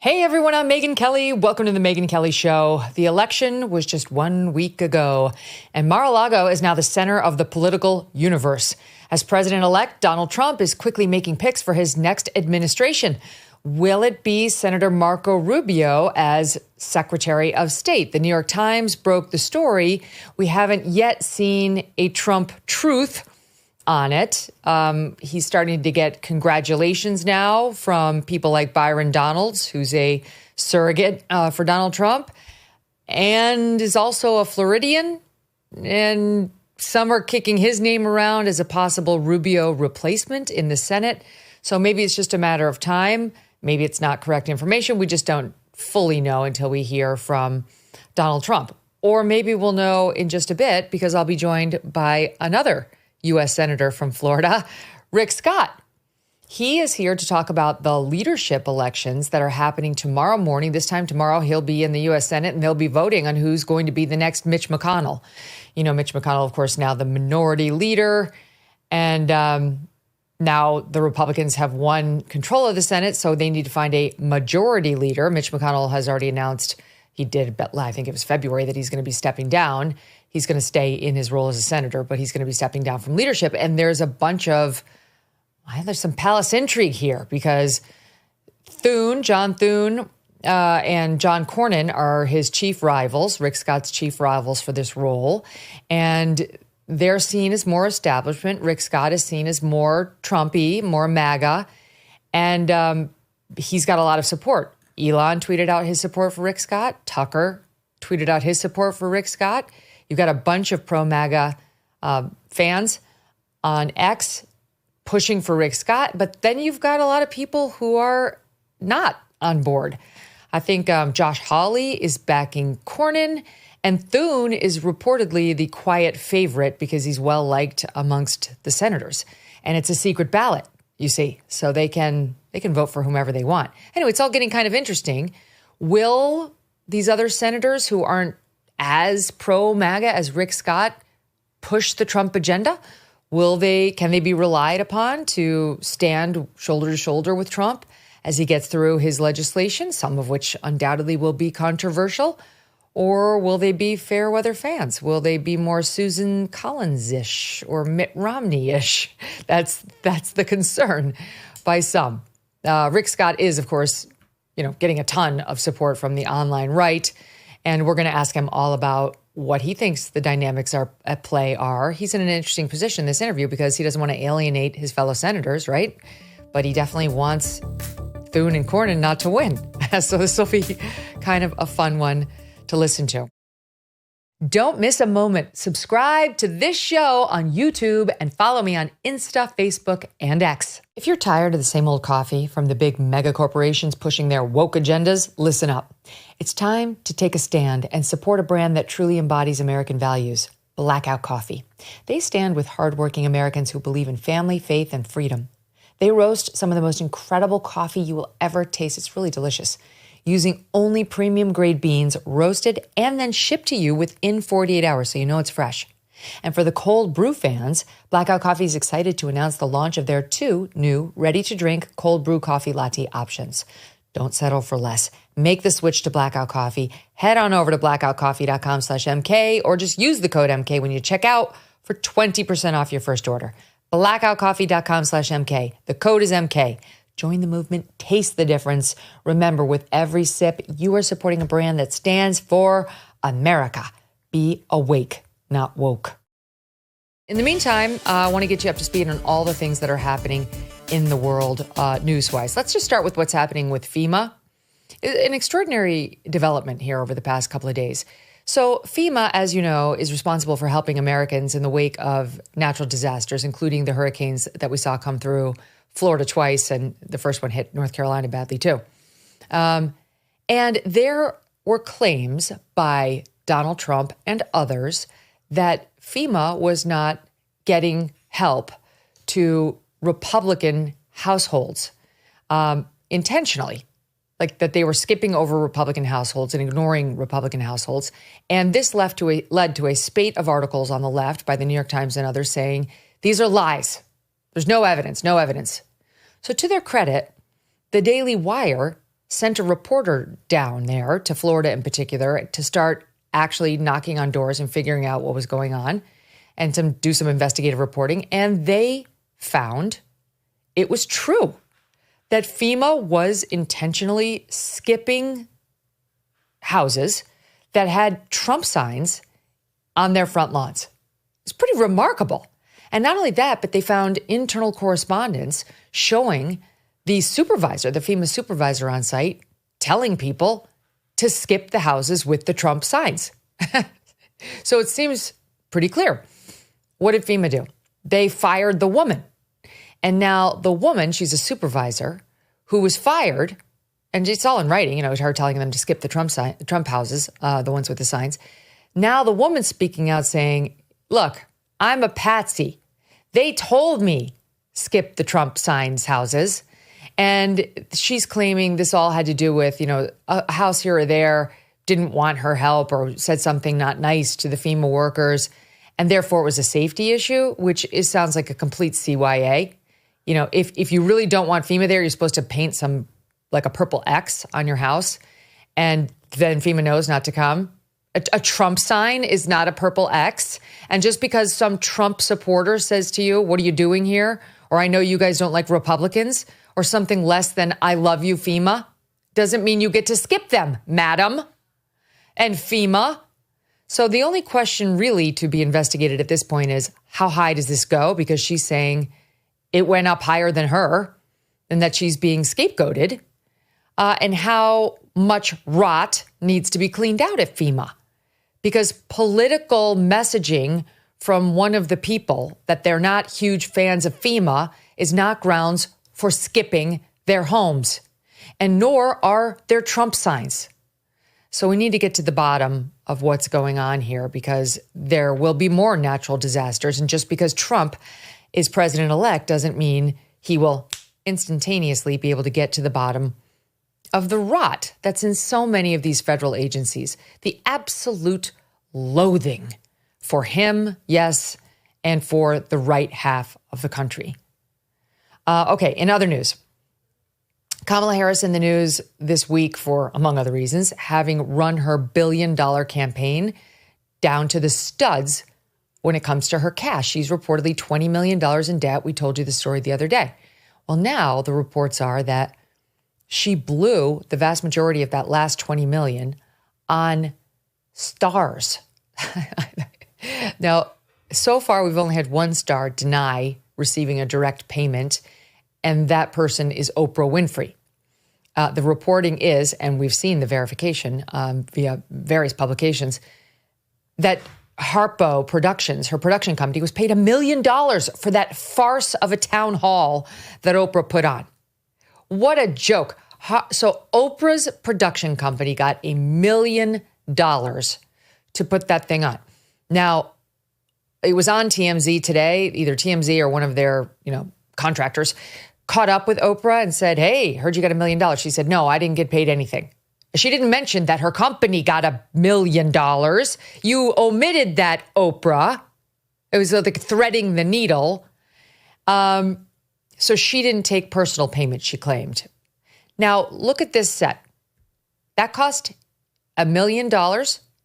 Hey everyone, I'm Megyn Kelly. Welcome to the Megyn Kelly Show. The election was just 1 week ago, and Mar-a-Lago is now the center of the political universe. As president-elect, Donald Trump is quickly making picks for his next administration. Will it be Senator Marco Rubio as Secretary of State? The New York Times broke the story. We haven't yet seen a Trump truth on it. He's starting to get congratulations now from people like Byron Donalds, who's a surrogate for Donald Trump, and is also a Floridian. And some are kicking his name around as a possible Rubio replacement in the Senate. So maybe it's just a matter of time. Maybe it's not correct information. We just don't fully know until we hear from Donald Trump. Or maybe we'll know in just a bit, because I'll be joined by another U.S. Senator from Florida, Rick Scott. He is here to talk about the leadership elections that are happening tomorrow morning. This time tomorrow, he'll be in the U.S. Senate, and they'll be voting on who's going to be the next Mitch McConnell. You know, Mitch McConnell, of course, now the minority leader. And now the Republicans have won control of the Senate, so they need to find a majority leader. Mitch McConnell has already announced, he did, I think it was February, that he's going to be stepping down. He's going to stay in his role as a senator, but he's going to be stepping down from leadership. And there's a bunch of, there's some palace intrigue here, because John Thune and John Cornyn are his chief rivals, Rick Scott's chief rivals for this role. And they're seen as more establishment. Rick Scott is seen as more Trumpy, more MAGA. And he's got a lot of support. Elon tweeted out his support for Rick Scott. Tucker tweeted out his support for Rick Scott. You've got a bunch of pro-MAGA fans on X pushing for Rick Scott, but then you've got a lot of people who are not on board. I think Josh Hawley is backing Cornyn, and Thune is reportedly the quiet favorite because he's well-liked amongst the senators. And it's a secret ballot, you see, so they can vote for whomever they want. Anyway, it's all getting kind of interesting. Will these other senators who aren't as pro-MAGA as Rick Scott push the Trump agenda? Can they be relied upon to stand shoulder to shoulder with Trump as he gets through his legislation, some of which undoubtedly will be controversial? Or will they be fair weather fans? Will they be more Susan Collins-ish or Mitt Romney-ish? That's the concern by some. Rick Scott is, of course, getting a ton of support from the online right. And we're going to ask him all about what he thinks the dynamics are at play are. He's in an interesting position in this interview because he doesn't want to alienate his fellow senators, right? But he definitely wants Thune and Cornyn not to win. So this will be kind of a fun one to listen to. Don't miss a moment. Subscribe to this show on YouTube and follow me on Insta, Facebook, and X. If you're tired of the same old coffee from the big mega corporations pushing their woke agendas, listen up. It's time to take a stand and support a brand that truly embodies American values, Blackout Coffee. They stand with hardworking Americans who believe in family, faith, and freedom. They roast some of the most incredible coffee you will ever taste. It's really delicious. Using only premium grade beans, roasted and then shipped to you within 48 hours, so you know it's fresh. And for the cold brew fans, Blackout Coffee is excited to announce the launch of their 2 new ready-to-drink cold brew coffee latte options. Don't settle for less. Make the switch to Blackout Coffee. Head on over to blackoutcoffee.com/MK or just use the code MK when you check out for 20% off your first order. blackoutcoffee.com/MK. The code is MK. Join the movement, taste the difference. Remember, with every sip, you are supporting a brand that stands for America. Be awake, not woke. In the meantime, I want to get you up to speed on all the things that are happening in the world news-wise. Let's just start with what's happening with FEMA. An extraordinary development here over the past couple of days. So FEMA, as you know, is responsible for helping Americans in the wake of natural disasters, including the hurricanes that we saw come through Florida twice, and the first one hit North Carolina badly too. And there were claims by Donald Trump and others that FEMA was not getting help to Republican households intentionally, like that they were skipping over Republican households and ignoring Republican households. And this led to a spate of articles on the left by the New York Times and others saying, these are lies. There's no evidence. So to their credit, the Daily Wire sent a reporter down there to Florida in particular to start actually knocking on doors and figuring out what was going on and to do some investigative reporting. And they found it was true that FEMA was intentionally skipping houses that had Trump signs on their front lawns. It's pretty remarkable. And not only that, but they found internal correspondence showing the supervisor, the FEMA supervisor on site, telling people to skip the houses with the Trump signs. So it seems pretty clear. What did FEMA do? They fired the woman. And now the woman, she's a supervisor who was fired, and it's all in writing, it's her telling them to skip the Trump houses, the ones with the signs. Now the woman's speaking out saying, look, I'm a patsy. They told me skip the Trump signs houses. And she's claiming this all had to do with, a house here or there didn't want her help or said something not nice to the FEMA workers. And therefore it was a safety issue, which sounds like a complete CYA. If you really don't want FEMA there, you're supposed to paint like a purple X on your house. And then FEMA knows not to come. A Trump sign is not a purple X. And just because some Trump supporter says to you, what are you doing here? Or I know you guys don't like Republicans, or something less than I love you, FEMA, doesn't mean you get to skip them, madam and FEMA. So the only question really to be investigated at this point is how high does this go? Because she's saying it went up higher than her and that she's being scapegoated, and how much rot needs to be cleaned out at FEMA. Because political messaging from one of the people that they're not huge fans of FEMA is not grounds for skipping their homes, and nor are their Trump signs. So we need to get to the bottom of what's going on here, because there will be more natural disasters. And just because Trump is president-elect doesn't mean he will instantaneously be able to get to the bottom of the rot that's in so many of these federal agencies. The absolute loathing for him, yes, and for the right half of the country. Okay, in other news, Kamala Harris in the news this week for, among other reasons, having run her billion-dollar campaign down to the studs when it comes to her cash. She's reportedly $20 million in debt. We told you the story the other day. Well, now the reports are that she blew the vast majority of that last $20 million on stars. Now, so far, we've only had one star deny receiving a direct payment, and that person is Oprah Winfrey. The reporting is, and we've seen the verification via various publications, that Harpo Productions, her production company, was paid $1 million for that farce of a town hall that Oprah put on. What a joke. So Oprah's production company got $1 million to put that thing on. Now, it was on TMZ today, either TMZ or one of their, contractors caught up with Oprah and said, hey, heard you got $1 million. She said, no, I didn't get paid anything. She didn't mention that her company got $1 million. You omitted that, Oprah. It was like threading the needle. So she didn't take personal payment, she claimed. Now, look at this set. That cost $1 million,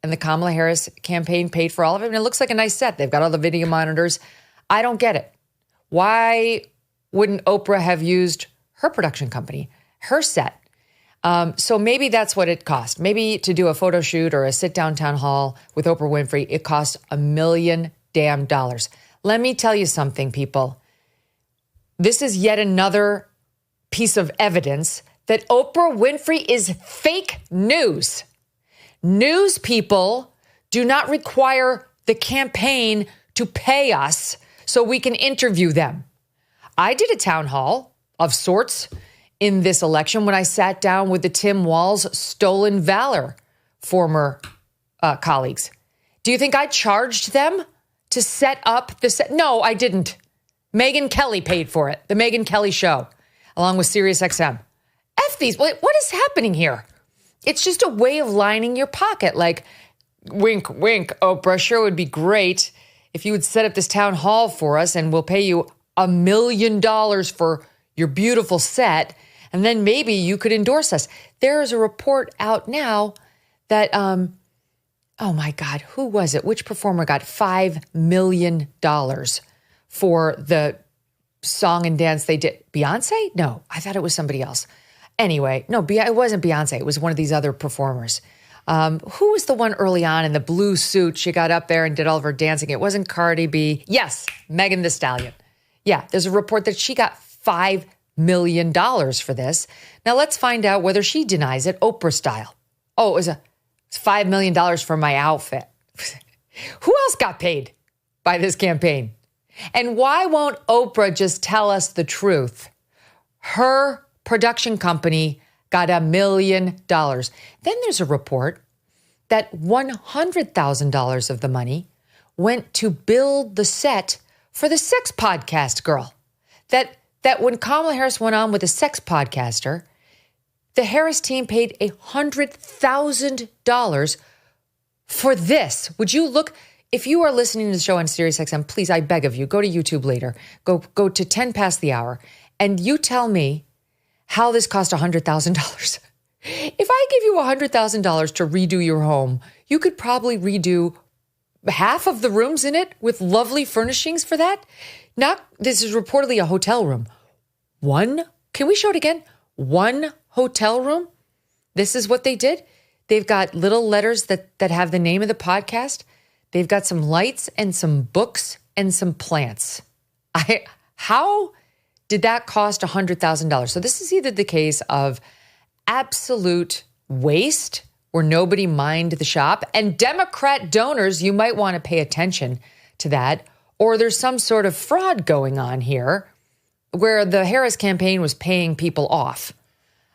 and the Kamala Harris campaign paid for all of it. And it looks like a nice set. They've got all the video monitors. I don't get it. Why wouldn't Oprah have used her production company, her set? So maybe that's what it cost. Maybe to do a photo shoot or a sit-down town hall with Oprah Winfrey, it cost $1 million damn dollars. Let me tell you something, people. This is yet another piece of evidence that Oprah Winfrey is fake news. News people do not require the campaign to pay us so we can interview them. I did a town hall of sorts in this election when I sat down with the Tim Walz stolen valor former colleagues. Do you think I charged them to set up the set? No, I didn't. Megyn Kelly paid for it, the Megyn Kelly show, along with SiriusXM. F these. What is happening here? It's just a way of lining your pocket. Like, wink, wink, Oprah, sure would be great if you would set up this town hall for us and we'll pay you $1 million for your beautiful set. And then maybe you could endorse us. There is a report out now that, oh my God, who was it? Which performer got $5 million for the song and dance they did? Beyonce? No, I thought it was somebody else. Anyway, no, it wasn't Beyonce. It was one of these other performers. Who was the one early on in the blue suit? She got up there and did all of her dancing. It wasn't Cardi B. Yes, Megan Thee Stallion. Yeah, there's a report that she got $5 million for this. Now let's find out whether she denies it, Oprah style. Oh, it's $5 million for my outfit. Who else got paid by this campaign? And why won't Oprah just tell us the truth? Her production company got $1 million. Then there's a report that $100,000 of the money went to build the set for the sex podcast girl. That when Kamala Harris went on with a sex podcaster, the Harris team paid $100,000 for this. Would you look, if you are listening to the show on SiriusXM, please, I beg of you, go to YouTube later. Go to 10 past the hour, and you tell me how this cost $100,000. If I give you $100,000 to redo your home, you could probably redo half of the rooms in it with lovely furnishings for that. This is reportedly a hotel room. Can we show it again? One hotel room. This is what they did. They've got little letters that have the name of the podcast. They've got some lights and some books and some plants. How did that cost $100,000? So this is either the case of absolute waste where nobody mined the shop, and Democrat donors, you might want to pay attention to that, or there's some sort of fraud going on here where the Harris campaign was paying people off.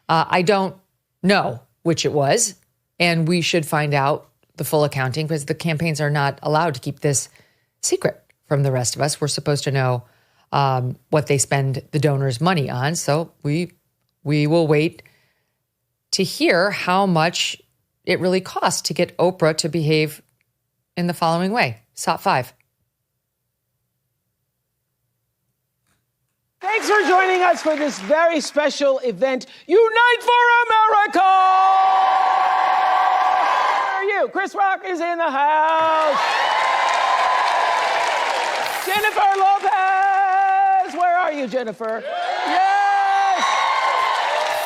I don't know which it was, and we should find out the full accounting because the campaigns are not allowed to keep this secret from the rest of us. We're supposed to know what they spend the donors' money on. So we will wait to hear how much it really costs to get Oprah to behave in the following way. SOT 5. Thanks for joining us for this very special event, Unite for America! Where are you? Chris Rock is in the house. Jennifer Lopez! Where are you, Jennifer? Yes!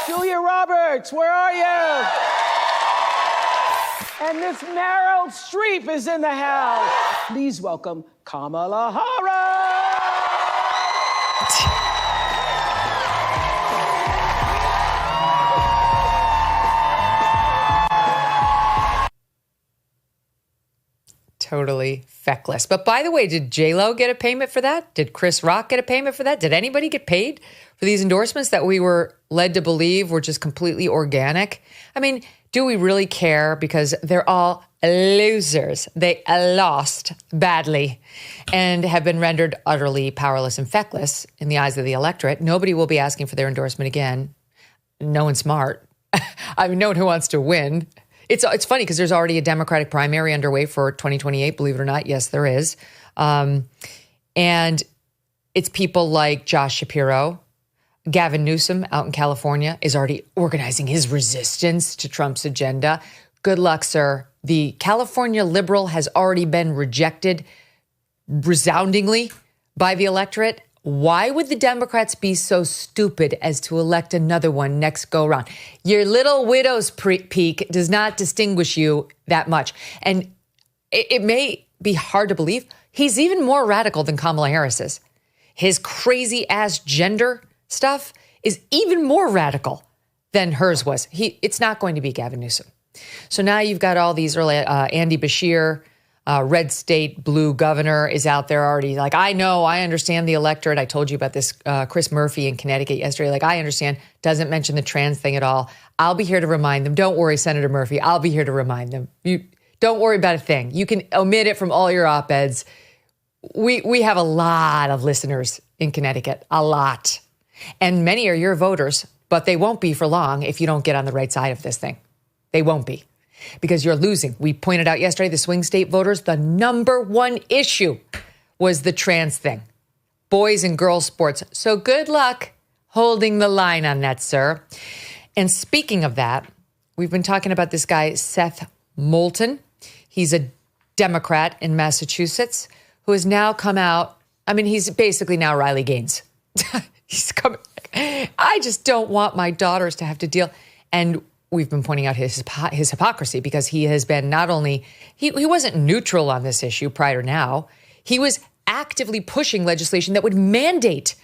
Julia Roberts, where are you? And Miss Meryl Streep is in the house. Please welcome Kamala Harris! Totally feckless. But by the way, did J-Lo get a payment for that? Did Chris Rock get a payment for that? Did anybody get paid for these endorsements that we were led to believe were just completely organic? I mean, do we really care? Because they're all losers. They lost badly and have been rendered utterly powerless and feckless in the eyes of the electorate. Nobody will be asking for their endorsement again. No one smart. I mean, no one who wants to win. It's funny because there's already a Democratic primary underway for 2028, believe it or not. Yes, there is. And it's people like Josh Shapiro. Gavin Newsom out in California is already organizing his resistance to Trump's agenda. Good luck, sir. The California liberal has already been rejected resoundingly by the electorate. Why would the Democrats be so stupid as to elect another one next go round? Your little widow's peak does not distinguish you that much. And it may be hard to believe, he's even more radical than Kamala Harris is. His crazy ass gender stuff is even more radical than hers was. It's not going to be Gavin Newsom. So now you've got all these early, Andy Beshear, red state blue governor is out there already like, I know, I understand the electorate. I told you about this Chris Murphy in Connecticut yesterday. Like, I understand, doesn't mention the trans thing at all. I'll be here to remind them. Don't worry, Senator Murphy. I'll be here to remind them. You don't worry about a thing. You can omit it from all your op-eds. We have a lot of listeners in Connecticut, a lot. And many are your voters, but they won't be for long if you don't get on the right side of this thing. They won't be. Because you're losing. We pointed out yesterday, the swing state voters, the number one issue was the trans thing. Boys and girls sports. So good luck holding the line on that, sir. And speaking of that, we've been talking about this guy, Seth Moulton. He's a Democrat in Massachusetts who has now come out. I mean, he's basically now Riley Gaines. He's coming. I just don't want my daughters to have to deal. And we've been pointing out his hypocrisy because he has been not only, he wasn't neutral on this issue prior to now. He was actively pushing legislation that would mandate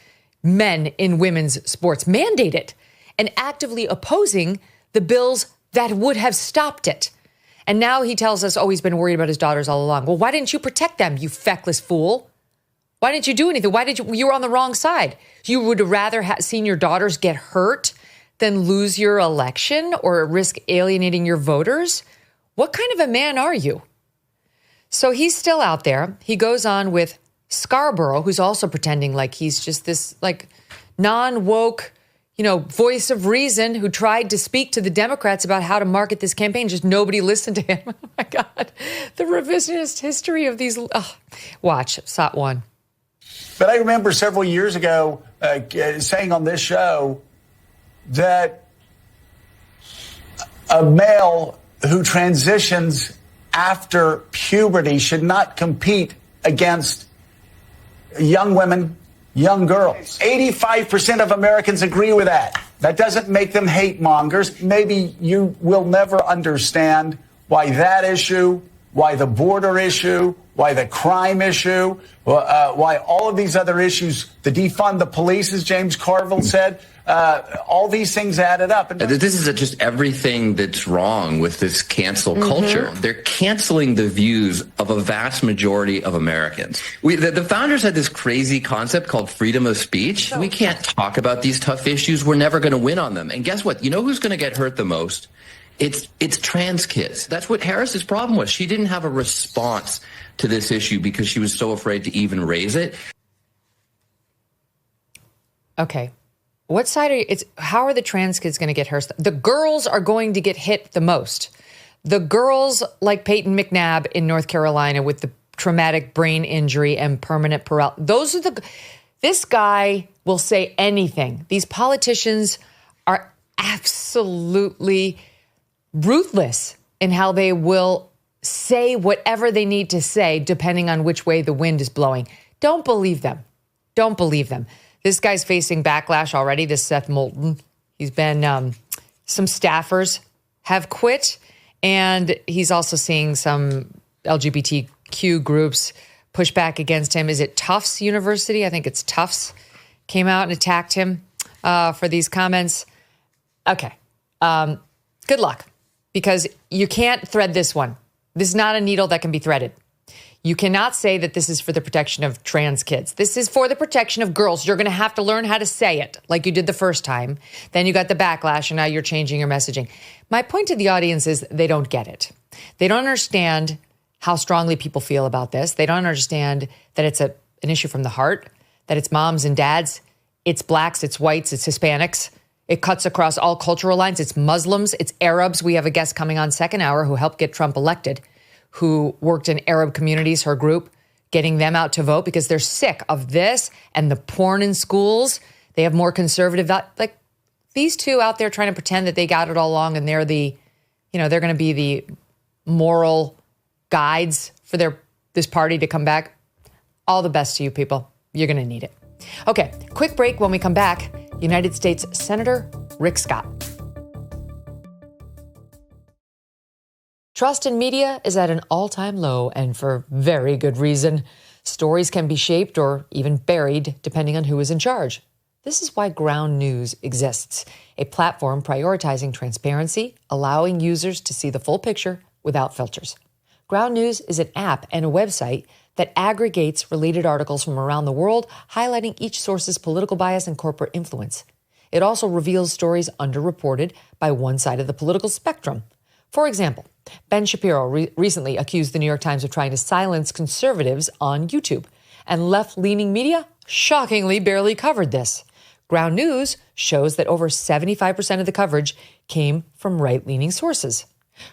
men in women's sports, mandate it, and actively opposing the bills that would have stopped it. And now he tells us, oh, he's been worried about his daughters all along. Well, why didn't you protect them, you feckless fool? Why didn't you do anything? Why did you were on the wrong side. You would rather have seen your daughters get hurt than lose your election or risk alienating your voters? What kind of a man are you? So he's still out there. He goes on with Scarborough, who's also pretending like he's just this like non-woke, voice of reason who tried to speak to the Democrats about how to market this campaign. Just nobody listened to him. Oh my God. The revisionist history of these. Oh, watch SOT 1. But I remember several years ago saying on this show that a male who transitions after puberty should not compete against young women, young girls. 85% of Americans agree with that. That doesn't make them hate mongers. Maybe you will never understand why that issue, why the border issue, why the crime issue, why all of these other issues, the defund the police, as James Carville said, all these things added up. And this is just everything that's wrong with this cancel culture. They're canceling the views of a vast majority of Americans. The founders had this crazy concept called freedom of speech. We can't talk about these tough issues. We're never going to win on them. And guess what? You know who's going to get hurt the most? It's trans kids. That's what Harris's problem was. She didn't have a response to this issue because she was so afraid to even raise it. Okay. What side are you? How are the trans kids going to get hurt? The girls are going to get hit the most. The girls like Peyton McNabb in North Carolina with the traumatic brain injury and permanent paralysis. This guy will say anything. These politicians are absolutely ruthless in how they will say whatever they need to say, depending on which way the wind is blowing. Don't believe them. Don't believe them. This guy's facing backlash already, this Seth Moulton. He's been, some staffers have quit, and he's also seeing some LGBTQ groups push back against him. Is it Tufts University? I think it's Tufts came out and attacked him for these comments. Okay. Good luck, because you can't thread this one. This is not a needle that can be threaded. You cannot say that this is for the protection of trans kids. This is for the protection of girls. You're going to have to learn how to say it like you did the first time. Then you got the backlash, and now you're changing your messaging. My point to the audience is they don't get it. They don't understand how strongly people feel about this. They don't understand that it's an issue from the heart, that it's moms and dads, it's blacks, it's whites, it's Hispanics. It cuts across all cultural lines. It's Muslims, it's Arabs. We have a guest coming on second hour who helped get Trump elected, who worked in Arab communities, her group, getting them out to vote because they're sick of this and the porn in schools. They have more conservative, like these two out there trying to pretend that they got it all along and they're they're going to be the moral guides for this party to come back. All the best to you people. You're going to need it. Okay, quick break. When we come back, United States Senator Rick Scott. Trust in media is at an all-time low, and for very good reason. Stories can be shaped or even buried depending on who is in charge. This is why Ground News exists, a platform prioritizing transparency, allowing users to see the full picture without filters. Ground News is an app and a website that aggregates related articles from around the world, highlighting each source's political bias and corporate influence. It also reveals stories underreported by one side of the political spectrum. For example, Ben Shapiro recently accused the New York Times of trying to silence conservatives on YouTube, and left-leaning media shockingly barely covered this. Ground News shows that over 75% of the coverage came from right-leaning sources.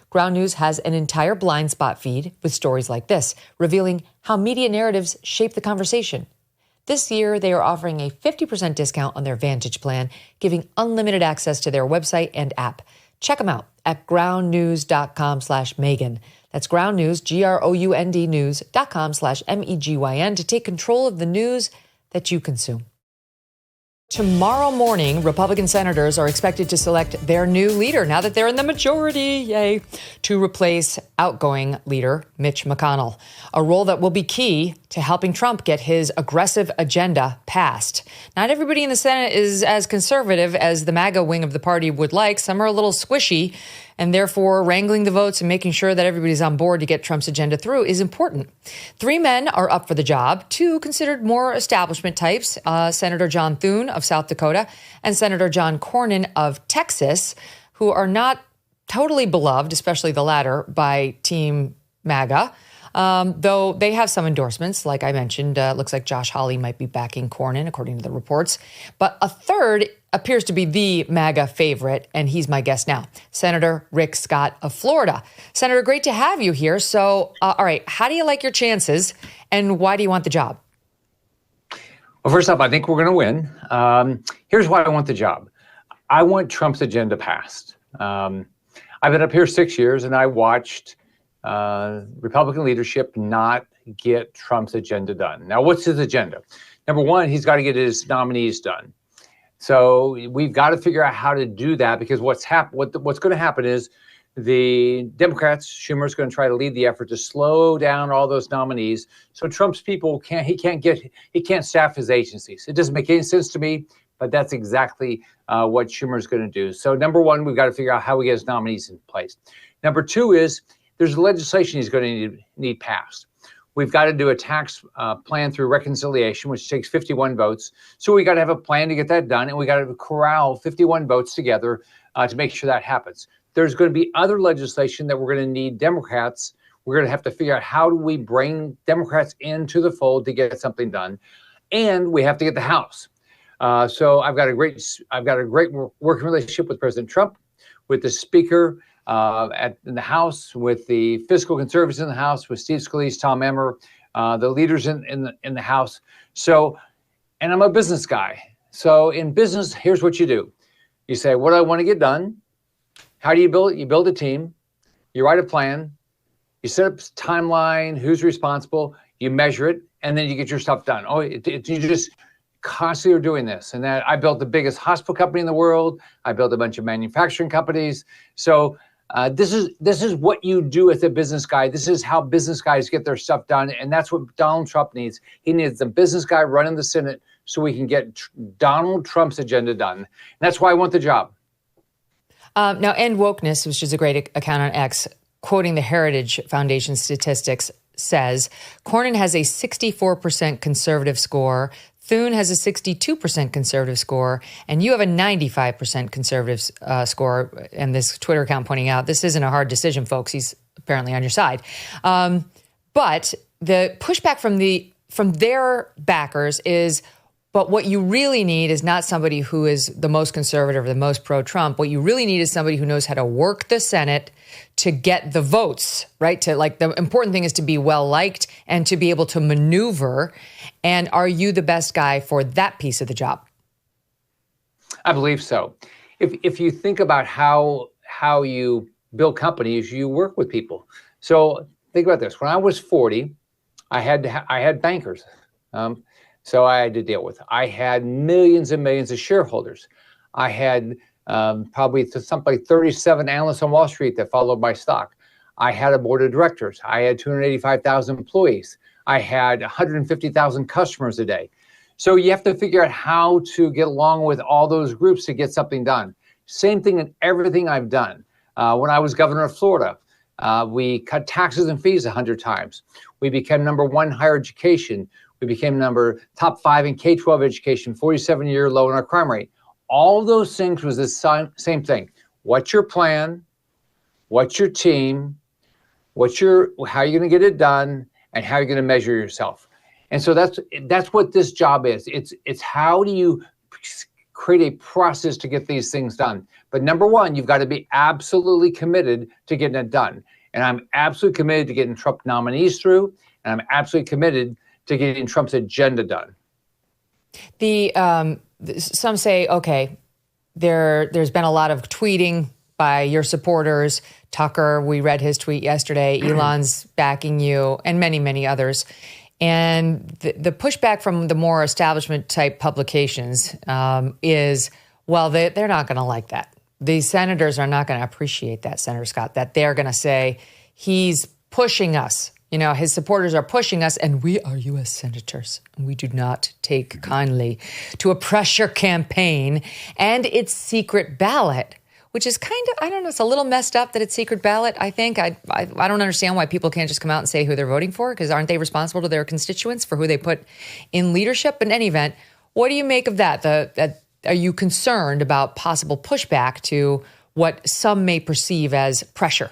Ground News has an entire blind spot feed with stories like this, revealing how media narratives shape the conversation. This year, they are offering a 50% discount on their Vantage plan, giving unlimited access to their website and app. Check them out at groundnews.com/Megyn. That's Ground News, GROUND news.com/MEGYN to take control of the news that you consume. Tomorrow morning, Republican senators are expected to select their new leader, now that they're in the majority, yay, to replace outgoing leader Mitch McConnell, a role that will be key to helping Trump get his aggressive agenda passed. Not everybody in the Senate is as conservative as the MAGA wing of the party would like. Some are a little squishy, and therefore wrangling the votes and making sure that everybody's on board to get Trump's agenda through is important. 3 men are up for the job, 2 considered more establishment types, Senator John Thune of South Dakota and Senator John Cornyn of Texas, who are not totally beloved, especially the latter, by Team MAGA, though they have some endorsements. Like I mentioned, looks like Josh Hawley might be backing Cornyn, according to the reports. But a third appears to be the MAGA favorite, and he's my guest now, Senator Rick Scott of Florida. Senator, great to have you here. So, all right, how do you like your chances, and why do you want the job? Well, first off, I think we're going to win. Here's why I want the job. I want Trump's agenda passed. I've been up here 6 years, and I watched Republican leadership not get Trump's agenda done. Now, what's his agenda? Number one, he's got to get his nominees done. So we've got to figure out how to do that, because what's going to happen is the Democrats, Schumer's going to try to lead the effort to slow down all those nominees. So Trump's people can't staff his agencies. It doesn't make any sense to me, but that's exactly what Schumer's going to do. So number one, we've got to figure out how we get his nominees in place. Number two is there's legislation he's going to need passed. We've got to do a tax plan through reconciliation, which takes 51 votes. So we got to have a plan to get that done, and we got to corral 51 votes together to make sure that happens. There's going to be other legislation that we're going to need Democrats. We're going to have to figure out how do we bring Democrats into the fold to get something done, and we have to get the House. So I've got a great working relationship with President Trump, with the Speaker in the House, with the fiscal conservatives in the House, with Steve Scalise, Tom Emmer, the leaders in the House. So, and I'm a business guy. So in business, here's what you do. You say, what do I want to get done? How do you build it? You build a team. You write a plan. You set up a timeline, who's responsible. You measure it, and then you get your stuff done. You just constantly are doing this. And that I built the biggest hospital company in the world. I built a bunch of manufacturing companies. So this is what you do as a business guy. This is how business guys get their stuff done. And that's what Donald Trump needs. He needs the business guy running the Senate so we can get Donald Trump's agenda done. And that's why I want the job. Now, End Wokeness, which is a great account on X, quoting the Heritage Foundation statistics, says Cornyn has a 64% conservative score, Thune has a 62% conservative score, and you have a 95% conservative score. And this Twitter account pointing out, this isn't a hard decision, folks. He's apparently on your side. But the pushback from their backers is, but what you really need is not somebody who is the most conservative or the most pro-Trump. What you really need is somebody who knows how to work the Senate to get the votes, right? The important thing is to be well-liked and to be able to maneuver. And are you the best guy for that piece of the job? I believe so. If you think about how you build companies, you work with people. So think about this. When I was 40, I had bankers. So I had to deal with. I had millions and millions of shareholders. I had probably something like 37 analysts on Wall Street that followed my stock. I had a board of directors. I had 285,000 employees. I had 150,000 customers a day. So you have to figure out how to get along with all those groups to get something done. Same thing in everything I've done. When I was governor of Florida, we cut taxes and fees 100 times. We became #1 higher education. We became top 5 in K-12 education, 47-year low in our crime rate. All those things was the same thing. What's your plan? What's your team? How are you going to get it done? And how are you going to measure yourself? And so that's what this job is. It's how do you create a process to get these things done? But #1, you've got to be absolutely committed to getting it done. And I'm absolutely committed to getting Trump nominees through. And I'm absolutely committed to getting Trump's agenda done. Some say, okay, there's been a lot of tweeting by your supporters. Tucker, we read his tweet yesterday. Elon's backing you, and many, many others. And the pushback from the more establishment type publications is, well, they're not going to like that. The senators are not going to appreciate that, Senator Scott, that they're going to say he's pushing us. You know, his supporters are pushing us, and we are U.S. senators. And we do not take kindly to a pressure campaign and its secret ballot, which is kind of, I don't know, it's a little messed up that it's secret ballot, I think. I don't understand why people can't just come out and say who they're voting for, because aren't they responsible to their constituents for who they put in leadership? But in any event, what do you make of that? Are you concerned about possible pushback to what some may perceive as pressure?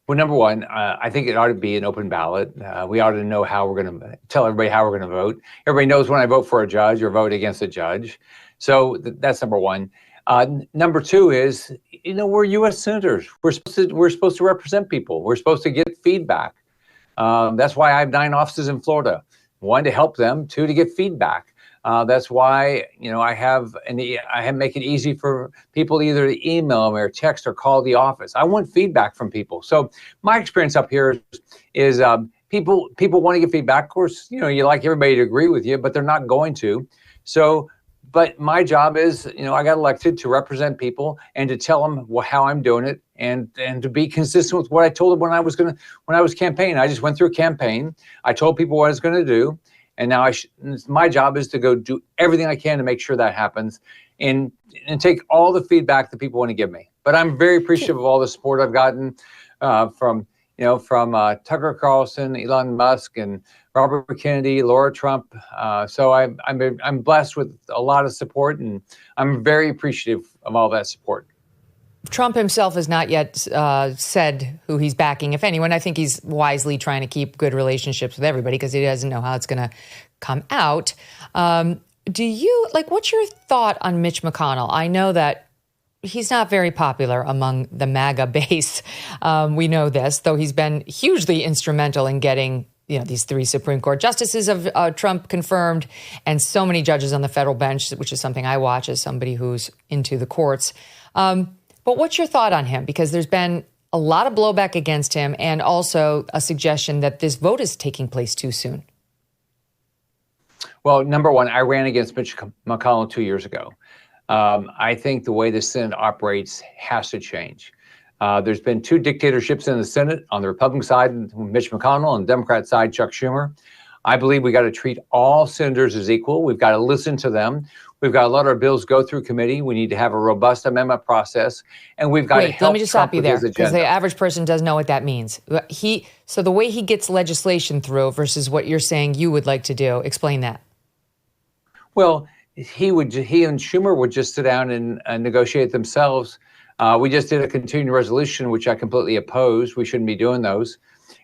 Well, number one, I think it ought to be an open ballot. We ought to know how we're going to tell everybody how we're going to vote. Everybody knows when I vote for a judge or vote against a judge. So that's number one. Number two is, we're U.S. senators. We're supposed to represent people. We're supposed to get feedback. That's why I have 9 offices in Florida. 1, to help them. 2, to get feedback. That's why, I make it easy for people either to email me or text or call the office. I want feedback from people. So my experience up here is people want to get feedback. Of course, you like everybody to agree with you, but they're not going to. So, but my job is, I got elected to represent people and to tell them how I'm doing it and to be consistent with what I told them when I was campaigning. I just went through a campaign. I told people what I was going to do. And now my job is to go do everything I can to make sure that happens and take all the feedback that people want to give me. But I'm very appreciative of all the support I've gotten from Tucker Carlson, Elon Musk, and Robert Kennedy, Laura Trump. So I'm blessed with a lot of support, and I'm very appreciative of all that support. Trump himself has not yet said who he's backing, if anyone. I think he's wisely trying to keep good relationships with everybody because he doesn't know how it's going to come out. What's your thought on Mitch McConnell? I know that he's not very popular among the MAGA base. We know this, though he's been hugely instrumental in getting these 3 Supreme Court justices of Trump confirmed and so many judges on the federal bench, which is something I watch as somebody who's into the courts. But what's your thought on him? Because there's been a lot of blowback against him and also a suggestion that this vote is taking place too soon. Well, number one, I ran against Mitch McConnell 2 years ago. I think the way the Senate operates has to change. There's been 2 dictatorships in the Senate, on the Republican side, Mitch McConnell, and the Democrat side, Chuck Schumer. I believe we got to treat all senators as equal. We've got to listen to them. We've got to let our bills go through committee. We need to have a robust amendment process, and we've got to help. Let me just stop you there, because the average person doesn't know what that means. So the way he gets legislation through versus what you're saying you would like to do, explain that. Well, he and Schumer would just sit down and negotiate themselves. We just did a continuing resolution, which I completely oppose. We shouldn't be doing those.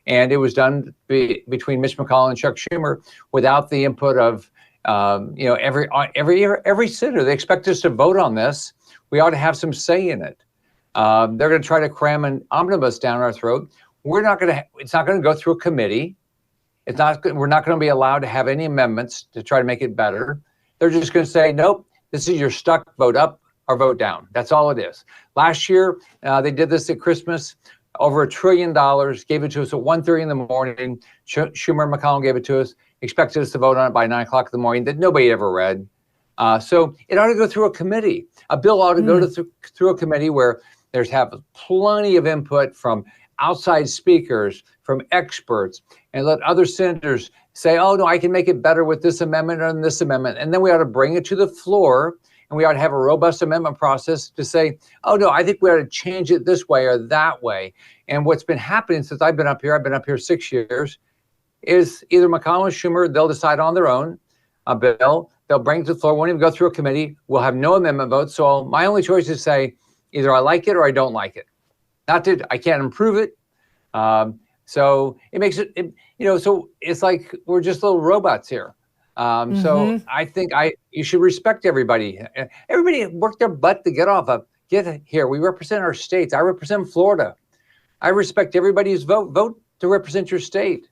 And it was done between Mitch McConnell and Chuck Schumer without the input of every senator. They expect us to vote on this. We ought to have some say in it. They're going to try to cram an omnibus down our throat. It's not going to go through a committee. We're not going to be allowed to have any amendments to try to make it better. They're just going to say, nope, this is your stuck, vote up or vote down. That's all it is. Last year, they did this at Christmas. Over $1 trillion, gave it to us at 1:30 in the morning. Schumer and McConnell gave it to us, expected us to vote on it by 9 o'clock in the morning that nobody ever read. So it ought to go through a committee. A bill ought to go through a committee where there's plenty of input from outside speakers, from experts, and let other senators say, oh, no, I can make it better with this amendment or this amendment. And then we ought to bring it to the floor, and we ought to have a robust amendment process to say, oh, no, I think we ought to change it this way or that way. And what's been happening since I've been up here 6 years, is either McConnell or Schumer, they'll decide on their own a bill. They'll bring it to the floor, won't even go through a committee. We'll have no amendment votes. So my only choice is to say, either I like it or I don't like it. I can't improve it. So it makes it, so it's like we're just little robots here. So I think you should respect everybody. Everybody worked their butt to get here. We represent our states. I represent Florida. I respect everybody's vote to represent your state.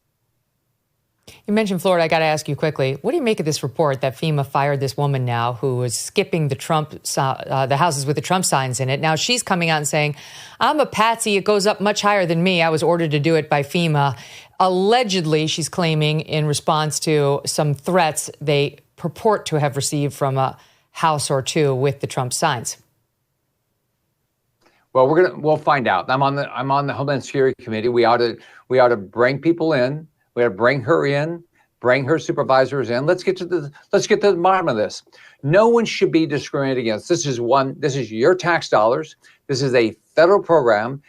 You mentioned Florida. I got to ask you quickly, what do you make of this report that FEMA fired this woman now who was skipping the houses with the Trump signs in it? Now she's coming out and saying, I'm a patsy. It goes up much higher than me. I was ordered to do it by FEMA. Allegedly, she's claiming in response to some threats they purport to have received from a house or two with the Trump signs. Well, we'll find out. I'm on the Homeland Security Committee. We ought to bring people in. We have to bring her in, bring her supervisors in. Let's get to the bottom of this. No one should be discriminated against. This is your tax dollars. This is a federal program.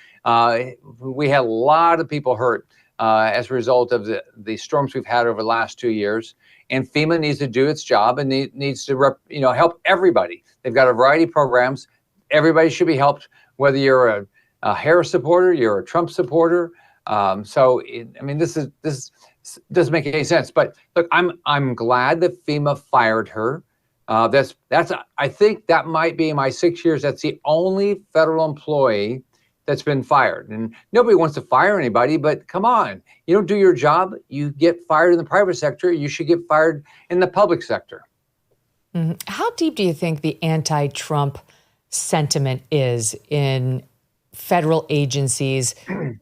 We had a lot of people hurt as a result of the storms we've had over the last 2 years. And FEMA needs to do its job and needs to help everybody. They've got a variety of programs. Everybody should be helped, whether you're a Harris supporter, you're a Trump supporter. This doesn't make any sense. But look, I'm glad that FEMA fired her. I think that might be in my 6 years. That's the only federal employee that's been fired. And nobody wants to fire anybody, but come on, you don't do your job, you get fired in the private sector. You should get fired in the public sector. Mm-hmm. How deep do you think the anti-Trump sentiment is in federal agencies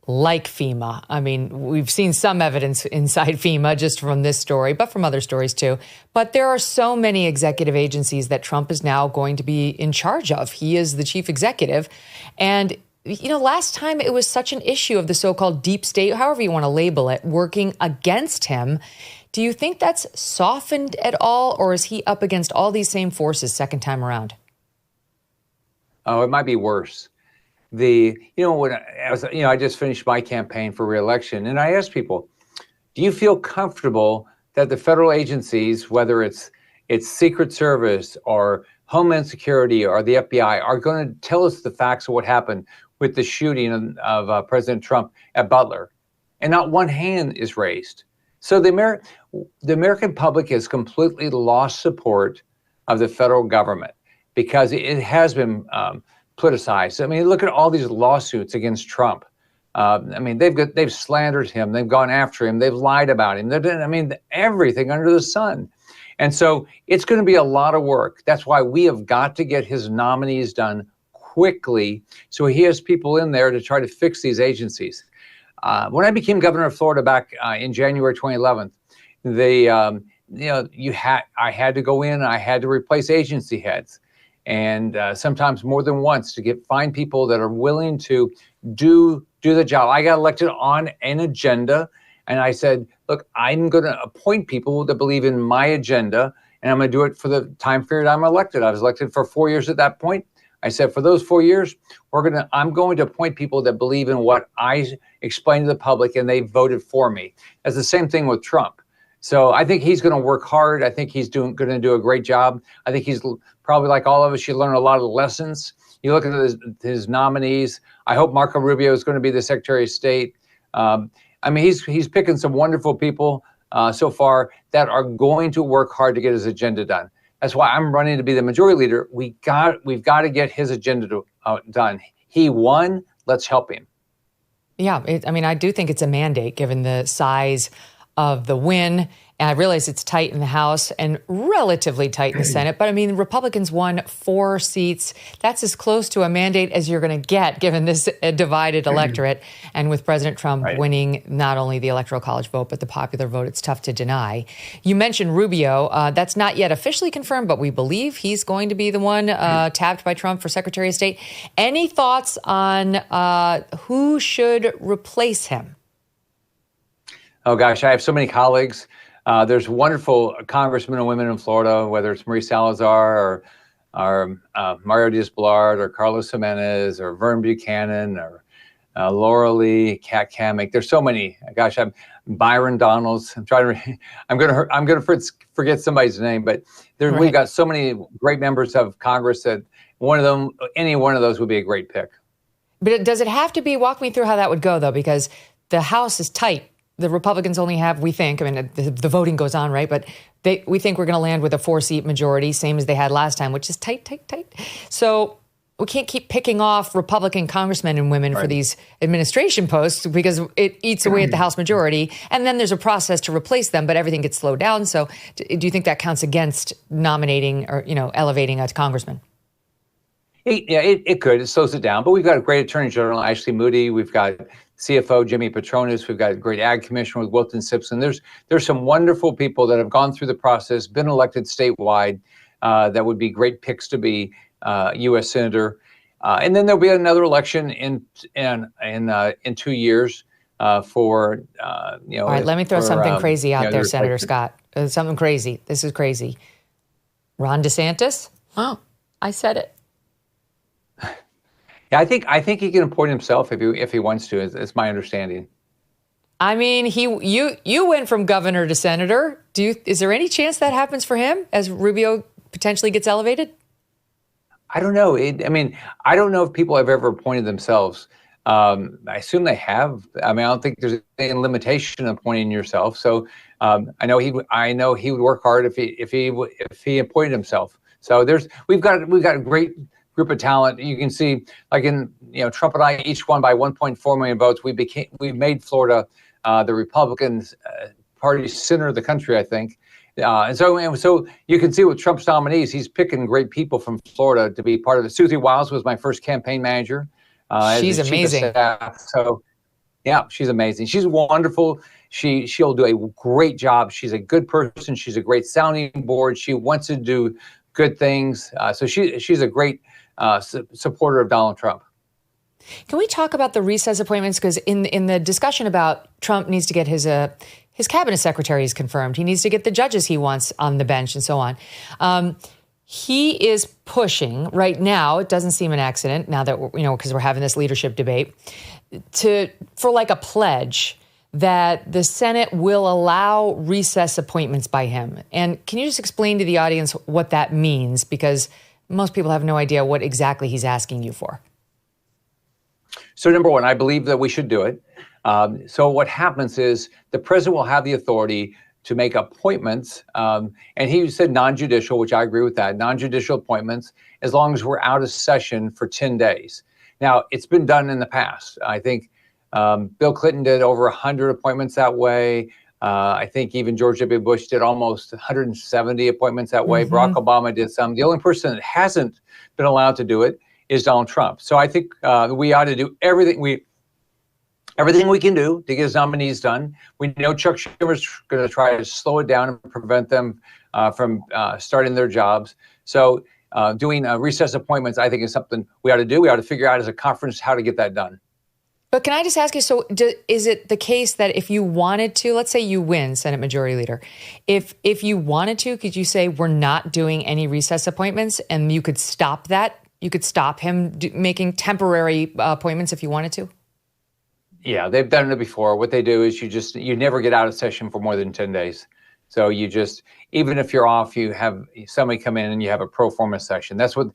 like FEMA? I mean, we've seen some evidence inside FEMA just from this story, but from other stories too. But there are so many executive agencies that Trump is now going to be in charge of. He is the chief executive. And, last time it was such an issue of the so-called deep state, however you want to label it, working against him. Do you think that's softened at all, or is he up against all these same forces second time around? Oh, it might be worse. I just finished my campaign for re-election, and I asked people, do you feel comfortable that the federal agencies, whether it's Secret Service or Homeland Security or the FBI, are going to tell us the facts of what happened with the shooting of President Trump at Butler? And not one hand is raised. So the American public has completely lost support of the federal government because it has been politicized. I mean, look at all these lawsuits against Trump. They've slandered him. They've gone after him. They've lied about him. They've done, everything under the sun. And so it's going to be a lot of work. That's why we have got to get his nominees done quickly, so he has people in there to try to fix these agencies. When I became governor of Florida back in January 2011, I had to go in and I had to replace agency heads. And sometimes more than once to find people that are willing to do the job. I got elected on an agenda, and I said, look, I'm going to appoint people that believe in my agenda, and I'm going to do it for the time period I'm elected. I was elected for 4 years at that point. I said, for those 4 years, I'm going to appoint people that believe in what I explained to the public, and they voted for me. That's the same thing with Trump. So I think he's going to work hard. I think he's going to do a great job. I think he's probably, like all of us, you learn a lot of lessons. You look at his nominees. I hope Marco Rubio is going to be the Secretary of State. He's picking some wonderful people so far that are going to work hard to get his agenda done. That's why I'm running to be the majority leader. We've got to get his agenda done. He won. Let's help him. Yeah, I do think it's a mandate given the size of the win. And I realize it's tight in the House and relatively tight in the Senate. But Republicans won 4 seats. That's as close to a mandate as you're going to get given this divided electorate. And with President Trump winning not only the Electoral College vote, but the popular vote, it's tough to deny. You mentioned Rubio. That's not yet officially confirmed, but we believe he's going to be the one tapped by Trump for Secretary of State. Any thoughts on who should replace him? Oh, gosh, I have so many colleagues. There's wonderful congressmen and women in Florida, whether it's Marie Salazar or Mario Diaz-Balart or Carlos Jimenez or Vern Buchanan or Laura Lee, Kat Kamik. There's so many. Gosh, I'm Byron Donalds. I'm going to forget somebody's name, but we've got so many great members of Congress that any one of those would be a great pick. But does it have to be? Walk me through how that would go, though, because the House is tight. The Republicans only have, we think, the voting goes on, right? But we think we're going to land with a 4-seat majority, same as they had last time, which is tight. So we can't keep picking off Republican congressmen and women for these administration posts because it eats away at the House majority. And then there's a process to replace them, but everything gets slowed down. So do you think that counts against nominating or, elevating a congressman? It could. It slows it down. But we've got a great Attorney General, Ashley Moody. We've got CFO, Jimmy Petronis. We've got a great Ag Commissioner with Wilton Simpson. There's some wonderful people that have gone through the process, been elected statewide, that would be great picks to be U.S. Senator. And then there'll be another election in 2 years for, All right, let me throw something crazy out there, Senator Scott. Something crazy. This is crazy. Ron DeSantis? Oh, I said it. Yeah, I think he can appoint himself if he wants to. It's my understanding. I mean, you went from governor to senator. Is there any chance that happens for him as Rubio potentially gets elevated? I don't know. I don't know if people have ever appointed themselves. I assume they have. I don't think there's any limitation on appointing yourself. So I know he would work hard if he appointed himself. So we've got a great group of talent. You can see, like in Trump and I each won by 1.4 million votes. We made Florida the Republican Party center of the country, I think. And so you can see with Trump's nominees, he's picking great people from Florida to be part of it. Susie Wiles was my first campaign manager. She's amazing. So, yeah, she's amazing. She's wonderful. She'll do a great job. She's a good person. She's a great sounding board. She wants to do good things. So she's a great supporter of Donald Trump. Can we talk about the recess appointments? Because in the discussion about Trump needs to get his cabinet secretaries confirmed. He needs to get the judges he wants on the bench and so on. He is pushing right now. It doesn't seem an accident now that because we're having this leadership debate for like a pledge that the Senate will allow recess appointments by him. And can you just explain to the audience what that means? Because most people have no idea what exactly he's asking you for. So number one, I believe that we should do it. So what happens is the president will have the authority to make appointments. And he said non-judicial, which I agree with that, non-judicial appointments, as long as we're out of session for 10 days. Now, it's been done in the past. I think Bill Clinton did over 100 appointments that way. I think even George W. Bush did almost 170 appointments that way. Barack Obama did some. The only person that hasn't been allowed to do it is Donald Trump. So I think we ought to do everything we can do to get his nominees done. We know Chuck Schumer's going to try to slow it down and prevent them from starting their jobs. So doing recess appointments, I think, is something we ought to do. We ought to figure out as a conference how to get that done. But can I just ask you, so is it the case that if you wanted to, let's say you win Senate Majority Leader, if you wanted to, could you say we're not doing any recess appointments and you could stop that? You could stop him making temporary appointments if you wanted to? Yeah, they've done it before. What they do is you never get out of session for more than 10 days. So even if you're off, you have somebody come in and you have a pro forma session. That's what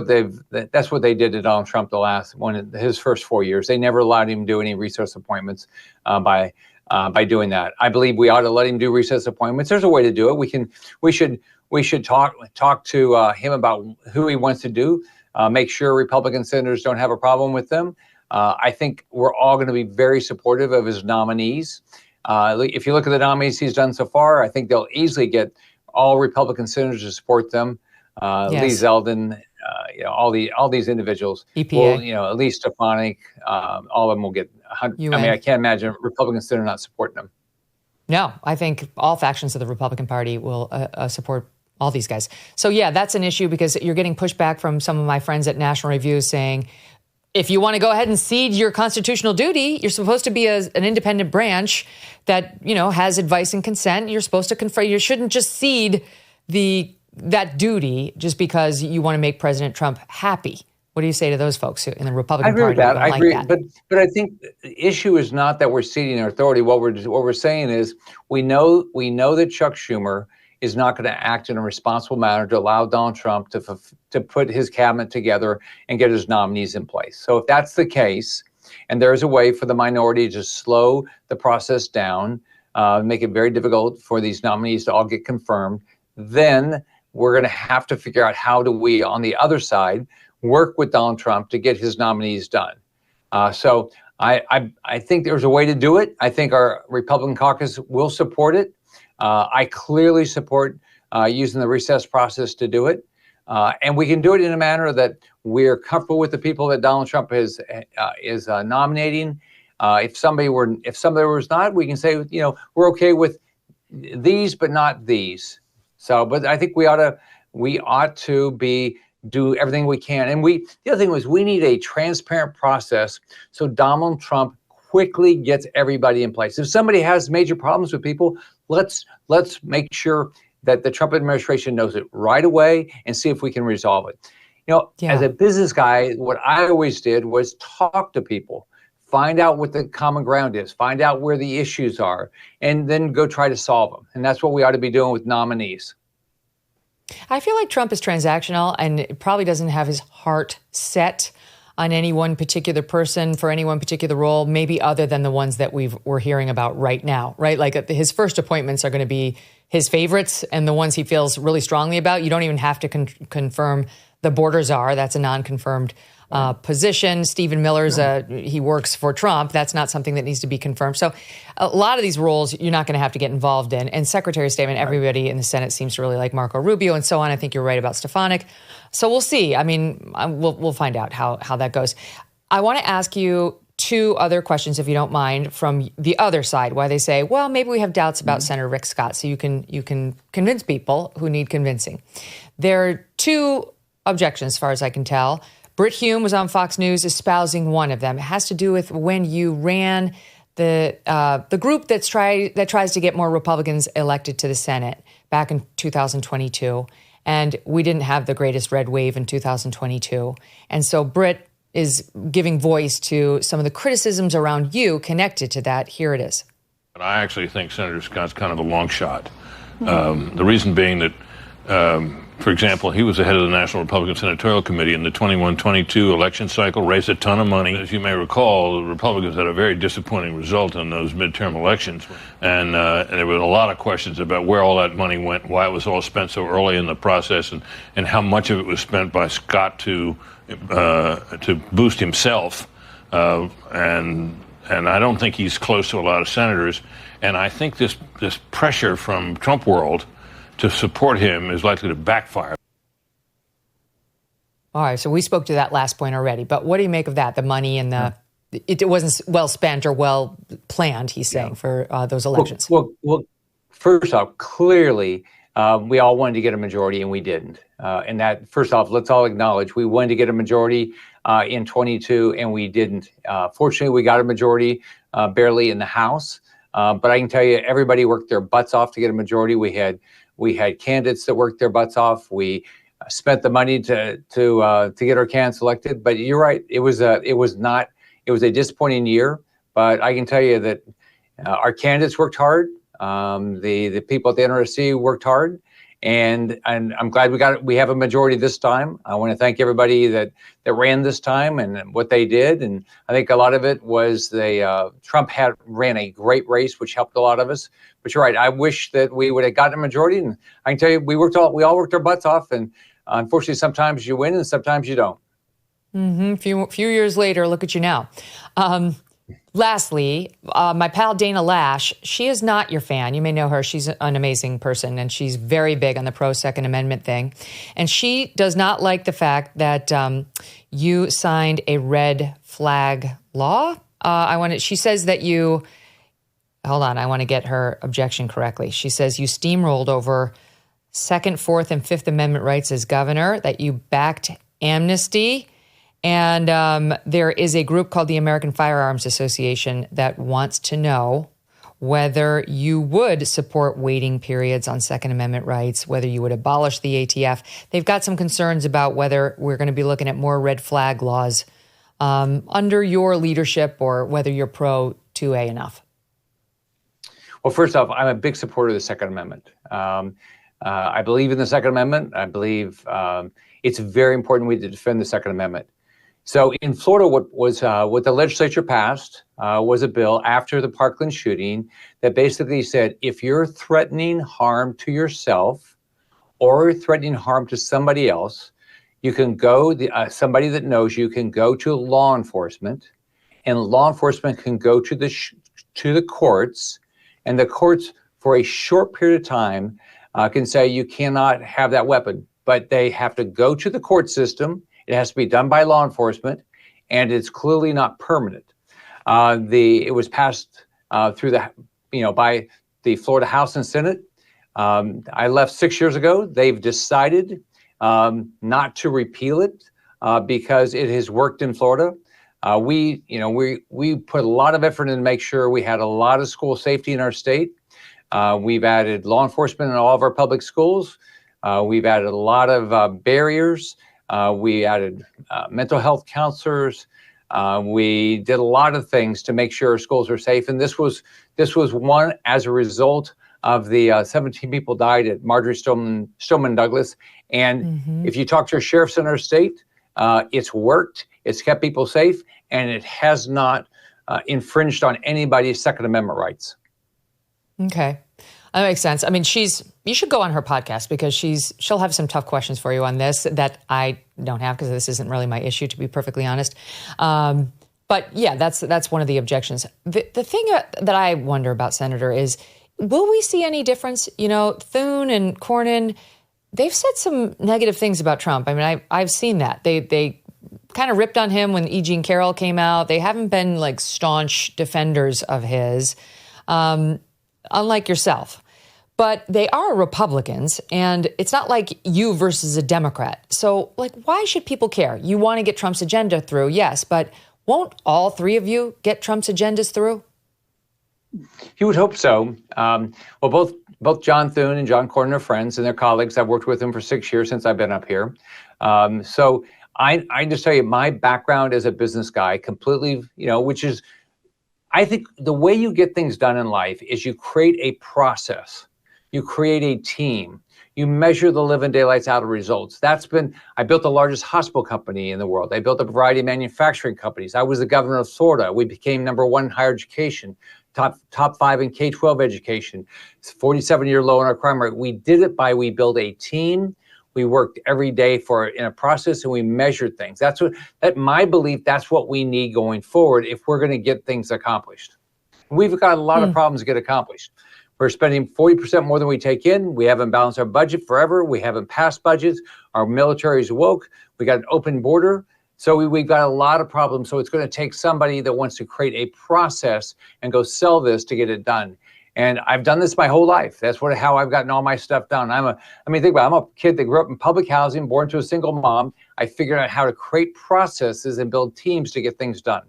they did to Donald Trump his first 4 years. They never allowed him to do any recess appointments by doing that. I believe we ought to let him do recess appointments. There's a way to do it. We should talk to him about who he wants to do. Make sure Republican senators don't have a problem with them. I think we're all going to be very supportive of his nominees. If you look at the nominees he's done so far, I think they'll easily get all Republican senators to support them. Yes. Lee Zeldin, all these individuals. EPA. Will, at least Stefanik, all of them will get 100. I can't imagine a Republican senator not supporting them. No, I think all factions of the Republican Party will support all these guys. So yeah, that's an issue because you're getting pushback from some of my friends at National Review saying, if you want to go ahead and cede your constitutional duty, you're supposed to be an independent branch that, has advice and consent. You're supposed to confer. You shouldn't just cede that duty just because you want to make President Trump happy. What do you say to those folks in the Republican Party? I agree with that. But I think the issue is not that we're ceding our authority. What we're saying is we know that Chuck Schumer is not going to act in a responsible manner to allow Donald Trump to put his cabinet together and get his nominees in place. So if that's the case, and there is a way for the minority to slow the process down, make it very difficult for these nominees to all get confirmed, then we're going to have to figure out how do we, on the other side, work with Donald Trump to get his nominees done. So I think there's a way to do it. I think our Republican caucus will support it. I clearly support using the recess process to do it. And we can do it in a manner that we're comfortable with the people that Donald Trump is nominating. If somebody was not, we can say, we're okay with these, but not these. So, but I think we ought to do everything we can. And the other thing was, we need a transparent process so Donald Trump quickly gets everybody in place. If somebody has major problems with people, let's make sure that the Trump administration knows it right away and see if we can resolve it. As a business guy, what I always did was talk to people, find out what the common ground is, find out where the issues are, and then go try to solve them. And that's what we ought to be doing with nominees. I feel like Trump is transactional and probably doesn't have his heart set on any one particular person for any one particular role, maybe other than the ones that we're hearing about right now, right? Like his first appointments are going to be his favorites and the ones he feels really strongly about. You don't even have to confirm the border czar. That's a non-confirmed position. Stephen Miller's, he works for Trump. That's not something that needs to be confirmed. So a lot of these roles you're not going to have to get involved in. And Secretary of State, everybody in the Senate seems to really like Marco Rubio and so on. I think you're right about Stefanik. So we'll see. I mean, we'll find out how that goes. I want to ask you two other questions, if you don't mind, from the other side, why they say, well, maybe we have doubts about Senator Rick Scott, so you can convince people who need convincing. There are two objections, as far as I can tell. Brit Hume was on Fox News espousing one of them. It has to do with when you ran the group that tries to get more Republicans elected to the Senate back in 2022. And we didn't have the greatest red wave in 2022. And so Brit is giving voice to some of the criticisms around you connected to that. Here it is. I actually think Senator Scott's kind of a long shot. The reason being that, for example, he was the head of the National Republican Senatorial Committee in the 21-22 election cycle, raised a ton of money. As you may recall, the Republicans had a very disappointing result in those midterm elections. And there were a lot of questions about where all that money went, why it was all spent so early in the process, and how much of it was spent by Scott to boost himself. And I don't think he's close to a lot of senators. And I think this pressure from Trump world to support him is likely to backfire. All right, so we spoke to that last point already, but what do you make of that? The money and it wasn't well spent or well planned, he's saying, for those elections. Well, first off, clearly, we all wanted to get a majority and we didn't. And that, first off, let's all acknowledge we wanted to get a majority in 22 and we didn't. Fortunately, we got a majority barely in the House. But I can tell you, everybody worked their butts off to get a majority. We had candidates that worked their butts off. We spent the money to get our candidates elected. But you're right, it was a disappointing year. But I can tell you that our candidates worked hard. The people at the NRSC worked hard, and I'm glad we have a majority this time. I want to thank everybody that ran this time and what they did. And I think a lot of it was Trump ran a great race, which helped a lot of us. But you're right. I wish that we would have gotten a majority. And I can tell you, we all worked our butts off. And unfortunately, sometimes you win and sometimes you don't. Few years later, look at you now. Lastly, my pal Dana Lash, she is not your fan. You may know her. She's an amazing person, and she's very big on the pro-Second Amendment thing. And she does not like the fact that you signed a red flag law. She says that you... Hold on, I want to get her objection correctly. She says you steamrolled over Second, Fourth, and Fifth Amendment rights as governor, that you backed amnesty. And there is a group called the American Firearms Association that wants to know whether you would support waiting periods on Second Amendment rights, whether you would abolish the ATF. They've got some concerns about whether we're going to be looking at more red flag laws under your leadership or whether you're pro-2A enough. Well, first off, I'm a big supporter of the Second Amendment. I believe in the Second Amendment. I believe it's very important we defend the Second Amendment. So in Florida, what the legislature passed was a bill after the Parkland shooting that basically said, if you're threatening harm to yourself or threatening harm to somebody else, You can go, somebody that knows you can go to law enforcement, and law enforcement can go to the courts, and the courts for a short period of time can say you cannot have that weapon, but they have to go to the court system. It has to be done by law enforcement, and it's clearly not permanent. It was passed by the Florida House and Senate. I left 6 years ago. They've decided not to repeal it because it has worked in Florida. We put a lot of effort in to make sure we had a lot of school safety in our state. We've added law enforcement in all of our public schools. We've added a lot of barriers. We added mental health counselors. We did a lot of things to make sure our schools are safe. And this was one as a result of the 17 people died at Marjory Stoneman Douglas. And if you talk to sheriffs in our state, it's worked. It's kept people safe, and it has not infringed on anybody's Second Amendment rights. Okay. That makes sense. I mean, you should go on her podcast because she'll have some tough questions for you on this that I don't have because this isn't really my issue, to be perfectly honest. But yeah, that's one of the objections. The thing that I wonder about, Senator, is will we see any difference? You know, Thune and Cornyn, they've said some negative things about Trump. I mean, I've seen that. They kind of ripped on him when E. Jean Carroll came out. They haven't been like staunch defenders of his. Unlike yourself. But they are Republicans, and it's not like you versus a Democrat. So, like, why should people care? You want to get Trump's agenda through, yes, but won't all three of you get Trump's agendas through? You would hope so. Well, both John Thune and John Cornyn are friends, and they're colleagues. I've worked with them for 6 years since I've been up here. So I just tell you, my background as a business guy completely, which is, I think the way you get things done in life is you create a process, you create a team, you measure the living daylights out of results. I built the largest hospital company in the world. I built a variety of manufacturing companies. I was the governor of Florida. We became #1 in higher education, top 5 in K-12 education, 47-year low in our crime rate. We did it we built a team. We worked every day in a process, and we measured things. That's my belief. That's what we need going forward if we're going to get things accomplished. We've got a lot of problems to get accomplished. We're spending 40% more than we take in. We haven't balanced our budget forever. We haven't passed budgets. Our military is woke. We got an open border. So we've got a lot of problems. So it's going to take somebody that wants to create a process and go sell this to get it done. And I've done this my whole life. That's how I've gotten all my stuff done. Think about it. I'm a kid that grew up in public housing, born to a single mom. I figured out how to create processes and build teams to get things done.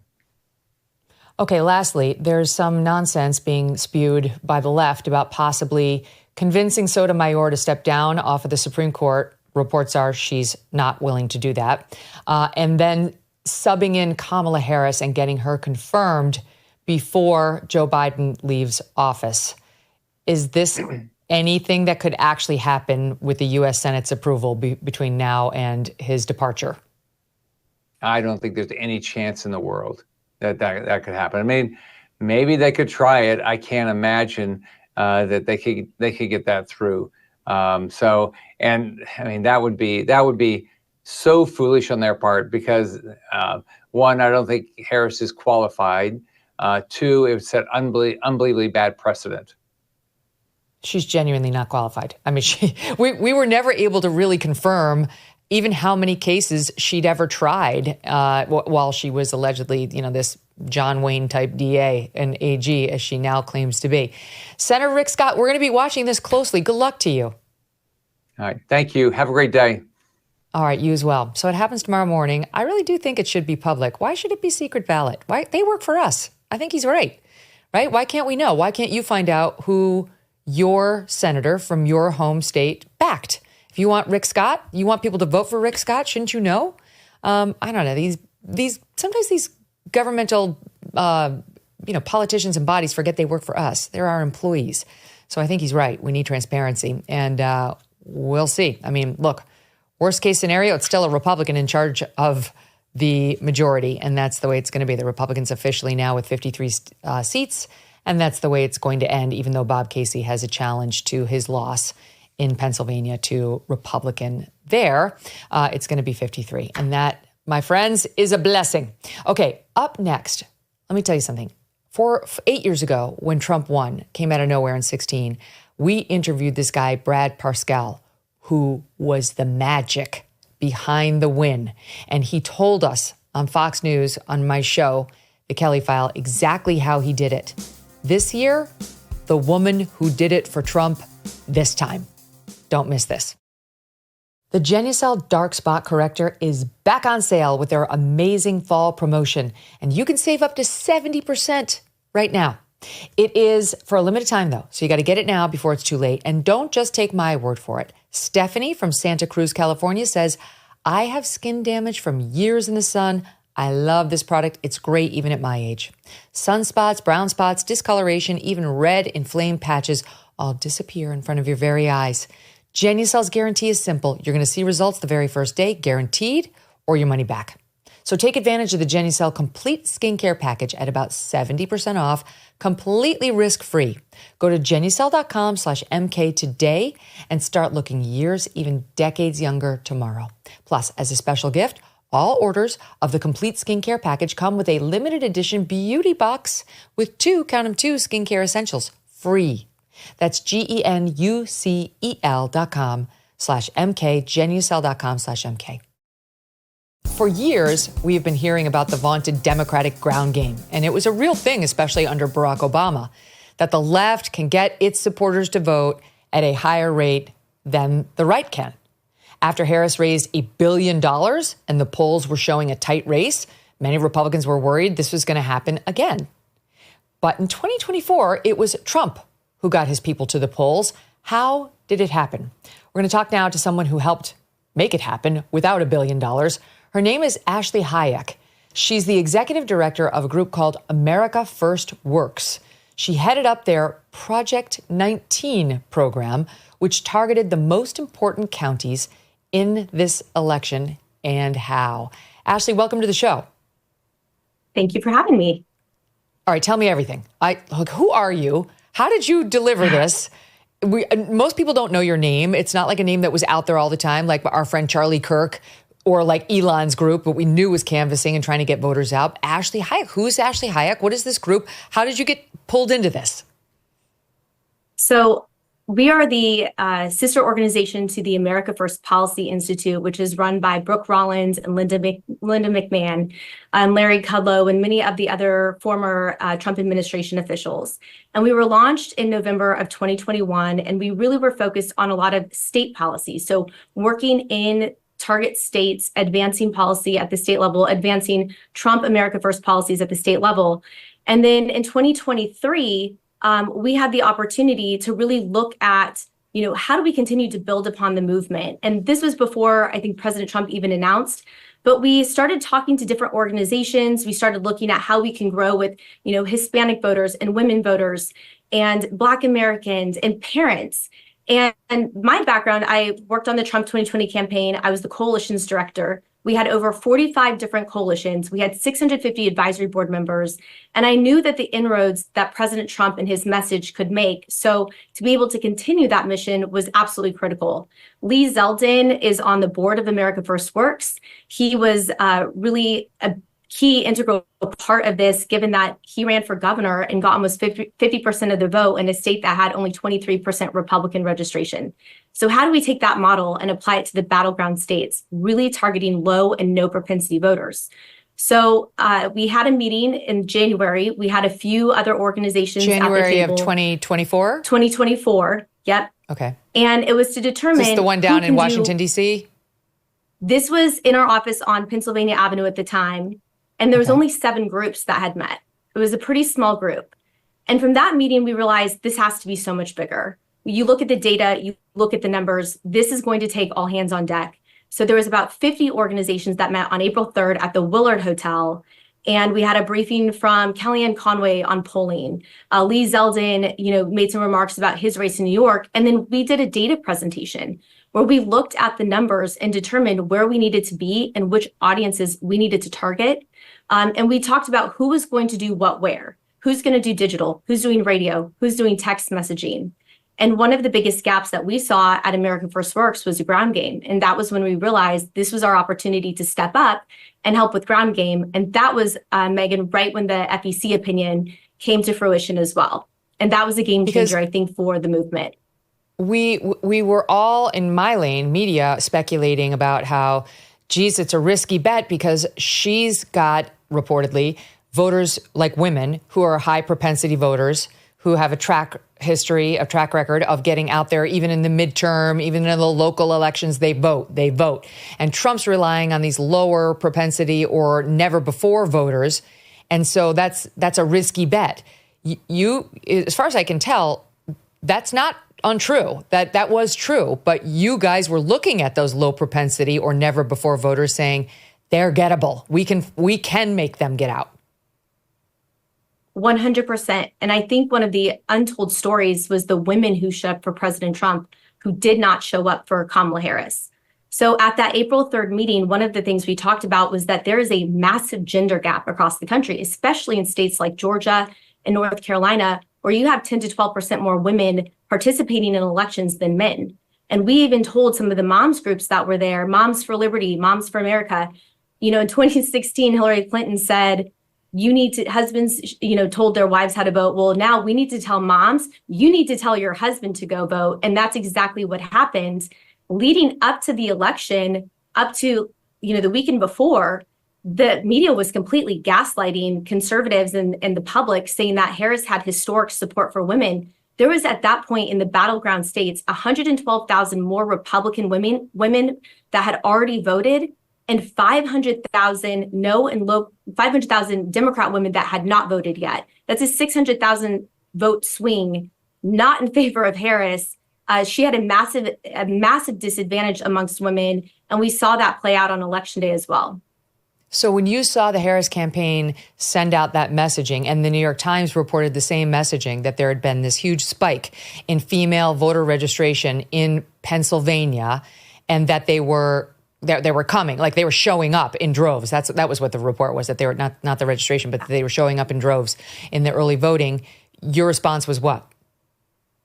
Okay, lastly, there's some nonsense being spewed by the left about possibly convincing Sotomayor to step down off of the Supreme Court. Reports are she's not willing to do that. And then subbing in Kamala Harris and getting her confirmed before Joe Biden leaves office. Is this anything that could actually happen with the U.S. Senate's approval between now and his departure? I don't think there's any chance in the world that could happen. I mean, maybe they could try it. I can't imagine that they could get that through. That would be so foolish on their part because one, I don't think Harris is qualified. Two, it would set unbelievably bad precedent. She's genuinely not qualified. I mean, we were never able to really confirm even how many cases she'd ever tried while she was allegedly, this John Wayne type DA and AG, as she now claims to be. Senator Rick Scott, we're going to be watching this closely. Good luck to you. All right. Thank you. Have a great day. All right. You as well. So it happens tomorrow morning. I really do think it should be public. Why should it be secret ballot? Why? They work for us. I think he's right. Why can't we know? Why can't you find out who your senator from your home state backed? If you want Rick Scott, you want people to vote for Rick Scott, shouldn't you know? I don't know. Sometimes these governmental, politicians and bodies forget they work for us. They're our employees. So I think he's right. We need transparency, and we'll see. I mean, look, worst case scenario, it's still a Republican in charge of the majority, and that's the way it's going to be. The Republicans officially now with 53 seats, and that's the way it's going to end, even though Bob Casey has a challenge to his loss in Pennsylvania to Republican there, it's going to be 53. And that, my friends, is a blessing. Okay, up next, let me tell you something. 8 years ago, when Trump won, came out of nowhere in 2016, we interviewed this guy, Brad Parscale, who was the magic behind the win. And he told us on Fox News, on my show, The Kelly File, exactly how he did it. This year, the woman who did it for Trump this time. Don't miss this. The Genucel Dark Spot Corrector is back on sale with their amazing fall promotion, and you can save up to 70% right now. It is for a limited time, though, so you got to get it now before it's too late. And don't just take my word for it. Stephanie from Santa Cruz, California says, I have skin damage from years in the sun. I love this product. It's great even at my age. Sunspots, brown spots, discoloration, even red inflamed patches all disappear in front of your very eyes. Genucel's guarantee is simple. You're going to see results the very first day, guaranteed, or your money back. So take advantage of the Genucel Complete Skincare Package at about 70% off, completely risk-free. Go to Genucel.com/MK today and start looking years, even decades younger tomorrow. Plus, as a special gift, all orders of the Complete Skincare Package come with a limited edition beauty box with two skincare essentials free. That's GENUCEL.com/MK, Genucel.com/MK. For years, we have been hearing about the vaunted Democratic ground game, and it was a real thing, especially under Barack Obama, that the left can get its supporters to vote at a higher rate than the right can. After Harris raised $1 billion and the polls were showing a tight race, many Republicans were worried this was going to happen again. But in 2024, it was Trump who got his people to the polls. How did it happen? We're going to talk now to someone who helped make it happen without $1 billion. Her name is Ashley Hayek. She's the executive director of a group called America First Works. She headed up their Project 19 program, which targeted the most important counties in this election and how. Ashley, welcome to the show. Thank you for having me. All right, tell me everything. Who are you? How did you deliver this? Most people don't know your name. It's not like a name that was out there all the time, like our friend Charlie Kirk or like Elon's group, but we knew was canvassing and trying to get voters out. Ashley Hayek. Who's Ashley Hayek? What is this group? How did you get pulled into this? So we are the sister organization to the America First Policy Institute, which is run by Brooke Rollins and Linda McMahon and Larry Kudlow and many of the other former Trump administration officials. And we were launched in November of 2021, and we really were focused on a lot of state policy. So working in target states, advancing policy at the state level, advancing Trump America First policies at the state level. And then in 2023, we had the opportunity to really look at, how do we continue to build upon the movement? And this was before I think President Trump even announced, but we started talking to different organizations. We started looking at how we can grow with, Hispanic voters and women voters and Black Americans and parents. And my background, I worked on the Trump 2020 campaign. I was the coalitions director. We had over 45 different coalitions. We had 650 advisory board members. And I knew that the inroads that President Trump and his message could make. So to be able to continue that mission was absolutely critical. Lee Zeldin is on the board of America First Works. He was really a key integral part of this, given that he ran for governor and got almost 50% of the vote in a state that had only 23% Republican registration. So how do we take that model and apply it to the battleground states, really targeting low and no propensity voters? So we had a meeting in January. We had a few other organizations January at the table. of 2024? 2024, yep. Okay. And it was to determine— Is this the one down in Washington, D.C.? This was in our office on Pennsylvania Avenue at the time. And there was only 7 groups that had met. It was a pretty small group. And from that meeting, we realized this has to be so much bigger. You look at the data, you look at the numbers, this is going to take all hands on deck. So there was about 50 organizations that met on April 3rd at the Willard Hotel. And we had a briefing from Kellyanne Conway on polling. Lee Zeldin, made some remarks about his race in New York. And then we did a data presentation where we looked at the numbers and determined where we needed to be and which audiences we needed to target. And we talked about who was going to do what where, who's going to do digital, who's doing radio, who's doing text messaging. And one of the biggest gaps that we saw at America First Works was the ground game. And that was when we realized this was our opportunity to step up and help with ground game. And that was, Megyn, right when the FEC opinion came to fruition as well. And that was a game changer, I think, for the movement. We were all in my lane, media, speculating about how, geez, it's a risky bet because she's got, reportedly, voters like women who are high propensity voters who have a track record of getting out there, even in the midterm, even in the local elections, they vote. And Trump's relying on these lower propensity or never before voters. And so that's a risky bet. You, as far as I can tell, that's not untrue. That was true. But you guys were looking at those low propensity or never before voters saying they're gettable. We can make them get out. 100%. And I think one of the untold stories was the women who showed up for President Trump who did not show up for Kamala Harris. So at that April 3rd meeting, one of the things we talked about was that there is a massive gender gap across the country, especially in states like Georgia and North Carolina, where you have 10 to 12% more women participating in elections than men. And we even told some of the moms groups that were there, Moms for Liberty, Moms for America, in 2016, Hillary Clinton said, husbands, told their wives how to vote. Well, now we need to tell moms, you need to tell your husband to go vote. And that's exactly what happened. Leading up to the election, up to, the weekend before, the media was completely gaslighting conservatives and the public, saying that Harris had historic support for women. There was at that point in the battleground states, 112,000 more Republican women that had already voted, and 500,000 Democrat women that had not voted yet. That's a 600,000 vote swing, not in favor of Harris. She had a massive disadvantage amongst women, and we saw that play out on Election Day as well. So when you saw the Harris campaign send out that messaging, and the New York Times reported the same messaging, that there had been this huge spike in female voter registration in Pennsylvania, and that they were coming, like they were showing up in droves. That was what the report was, that they were not the registration, but they were showing up in droves in the early voting. Your response was what?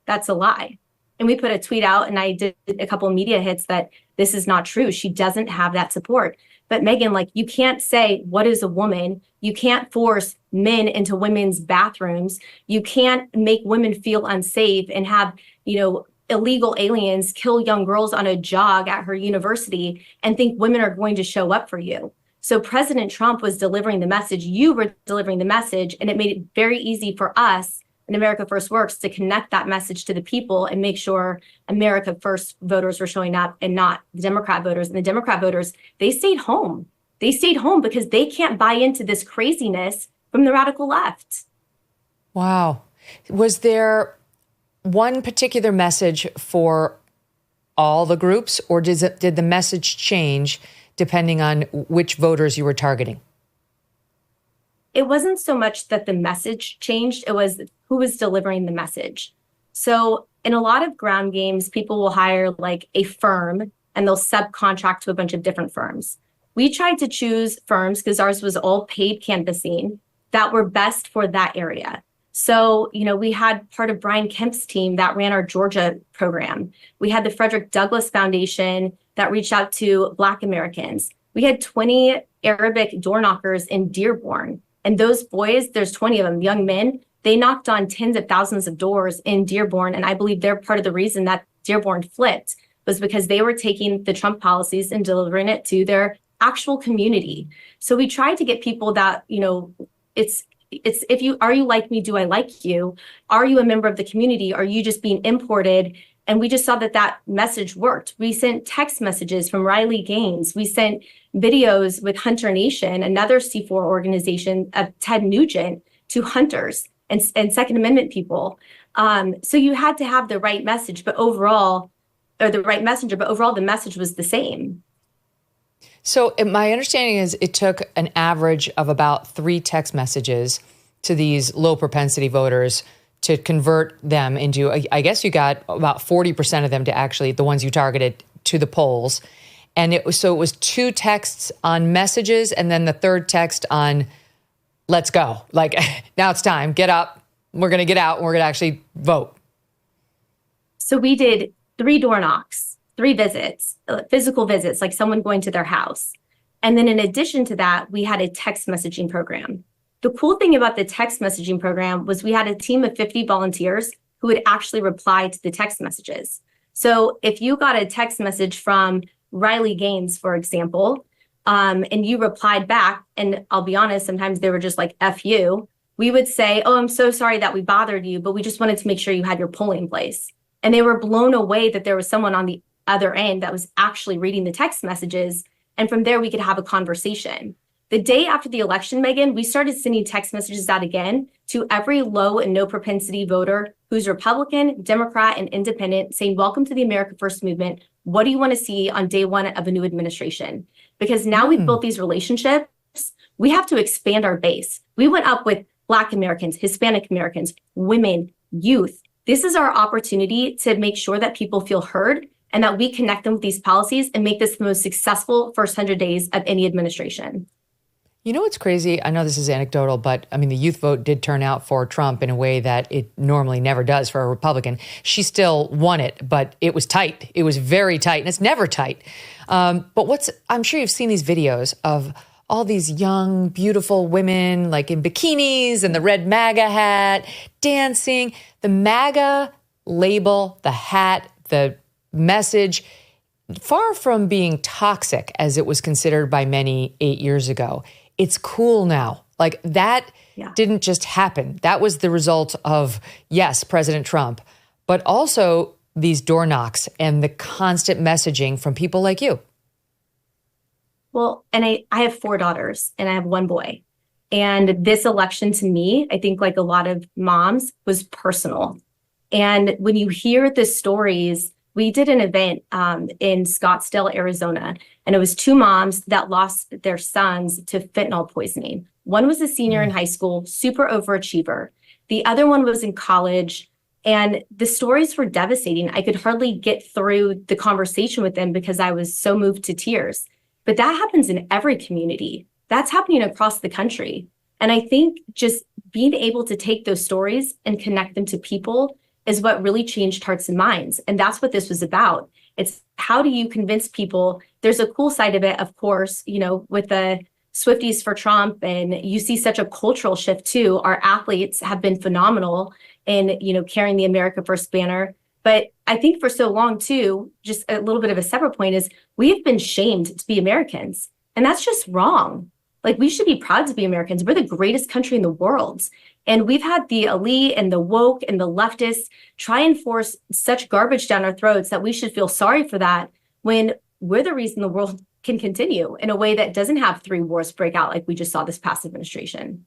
That's a lie. And we put a tweet out, and I did a couple of media hits that this is not true. She doesn't have that support. But Megyn, you can't say, what is a woman? You can't force men into women's bathrooms. You can't make women feel unsafe and have, illegal aliens kill young girls on a jog at her university and think women are going to show up for you. So President Trump was delivering the message. You were delivering the message, and it made it very easy for us in America First Works to connect that message to the people and make sure America First voters were showing up and not the Democrat voters. And the Democrat voters, they stayed home. They stayed home because they can't buy into this craziness from the radical left. Wow. Was there one particular message for all the groups, or did the message change depending on which voters you were targeting? It wasn't so much that the message changed, it was who was delivering the message. So in a lot of ground games, people will hire a firm and they'll subcontract to a bunch of different firms. We tried to choose firms, because ours was all paid canvassing, that were best for that area. So, we had part of Brian Kemp's team that ran our Georgia program. We had the Frederick Douglass Foundation that reached out to Black Americans. We had 20 Arabic door knockers in Dearborn. And those boys, there's 20 of them, young men, they knocked on tens of thousands of doors in Dearborn. And I believe they're part of the reason that Dearborn flipped was because they were taking the Trump policies and delivering it to their actual community. So we tried to get people that, it's are you like me? Do I like you? Are you a member of the community? Are you just being imported? And we just saw that message worked. We sent text messages from Riley Gaines. We sent videos with Hunter Nation, another C4 organization, of Ted Nugent, to hunters and Second Amendment people. So you had to have the right message, but overall, the message was the same. So my understanding is it took an average of about 3 text messages to these low propensity voters to convert them into, I guess you got about 40% of them to actually, the ones you targeted, to the polls. And it was 2 texts on messages, and then the third text on, let's go. Now it's time, get up, we're going to get out, and we're going to actually vote. So we did 3 door knocks, 3 visits, physical visits, like someone going to their house. And then in addition to that, we had a text messaging program. The cool thing about the text messaging program was we had a team of 50 volunteers who would actually reply to the text messages. So if you got a text message from Riley Gaines, for example, and you replied back, and I'll be honest, sometimes they were just like, F you, we would say, oh, I'm so sorry that we bothered you, but we just wanted to make sure you had your polling place. And they were blown away that there was someone on the other end that was actually reading the text messages. And from there, we could have a conversation. The day after the election, Megyn, we started sending text messages out again to every low and no propensity voter who's Republican, Democrat, and independent, saying, welcome to the America First movement. What do you want to see on day 1 of a new administration? Because now we've built these relationships, we have to expand our base. We went up with Black Americans, Hispanic Americans, women, youth. This is our opportunity to make sure that people feel heard and that we connect them with these policies and make this the most successful first 100 days of any administration. You know what's crazy? I know this is anecdotal, but I mean, the youth vote did turn out for Trump in a way that it normally never does for a Republican. She still won it, but it was tight. It was very tight, and it's never tight. But I'm sure you've seen these videos of all these young, beautiful women like in bikinis and the red MAGA hat, dancing. The MAGA label, the hat, the message, far from being toxic as it was considered by many 8 years ago. It's cool now. Like that didn't just happen. That was the result of, yes, President Trump, but also these door knocks and the constant messaging from people like you. Well, and I have 4 daughters and I have 1 boy. And this election to me, I think like a lot of moms, was personal. And when you hear the stories, we did an event in Scottsdale, Arizona, and it was 2 moms that lost their sons to fentanyl poisoning. One was a senior in high school, super overachiever. The other one was in college, and the stories were devastating. I could hardly get through the conversation with them because I was so moved to tears. But that happens in every community. That's happening across the country. And I think just being able to take those stories and connect them to people is what really changed hearts and minds. And that's what this was about. It's how do you convince people? There's a cool side of it, of course, you know, with the Swifties for Trump, and you see such a cultural shift too. Our athletes have been phenomenal in, you know, carrying the America First banner. But I think for so long too, just a little bit of a separate point is we have been shamed to be Americans. And that's just wrong. Like we should be proud to be Americans. We're the greatest country in the world. And we've had the elite and the woke and the leftists try and force such garbage down our throats that we should feel sorry for that when we're the reason the world can continue in a way that doesn't have 3 wars break out like we just saw this past administration.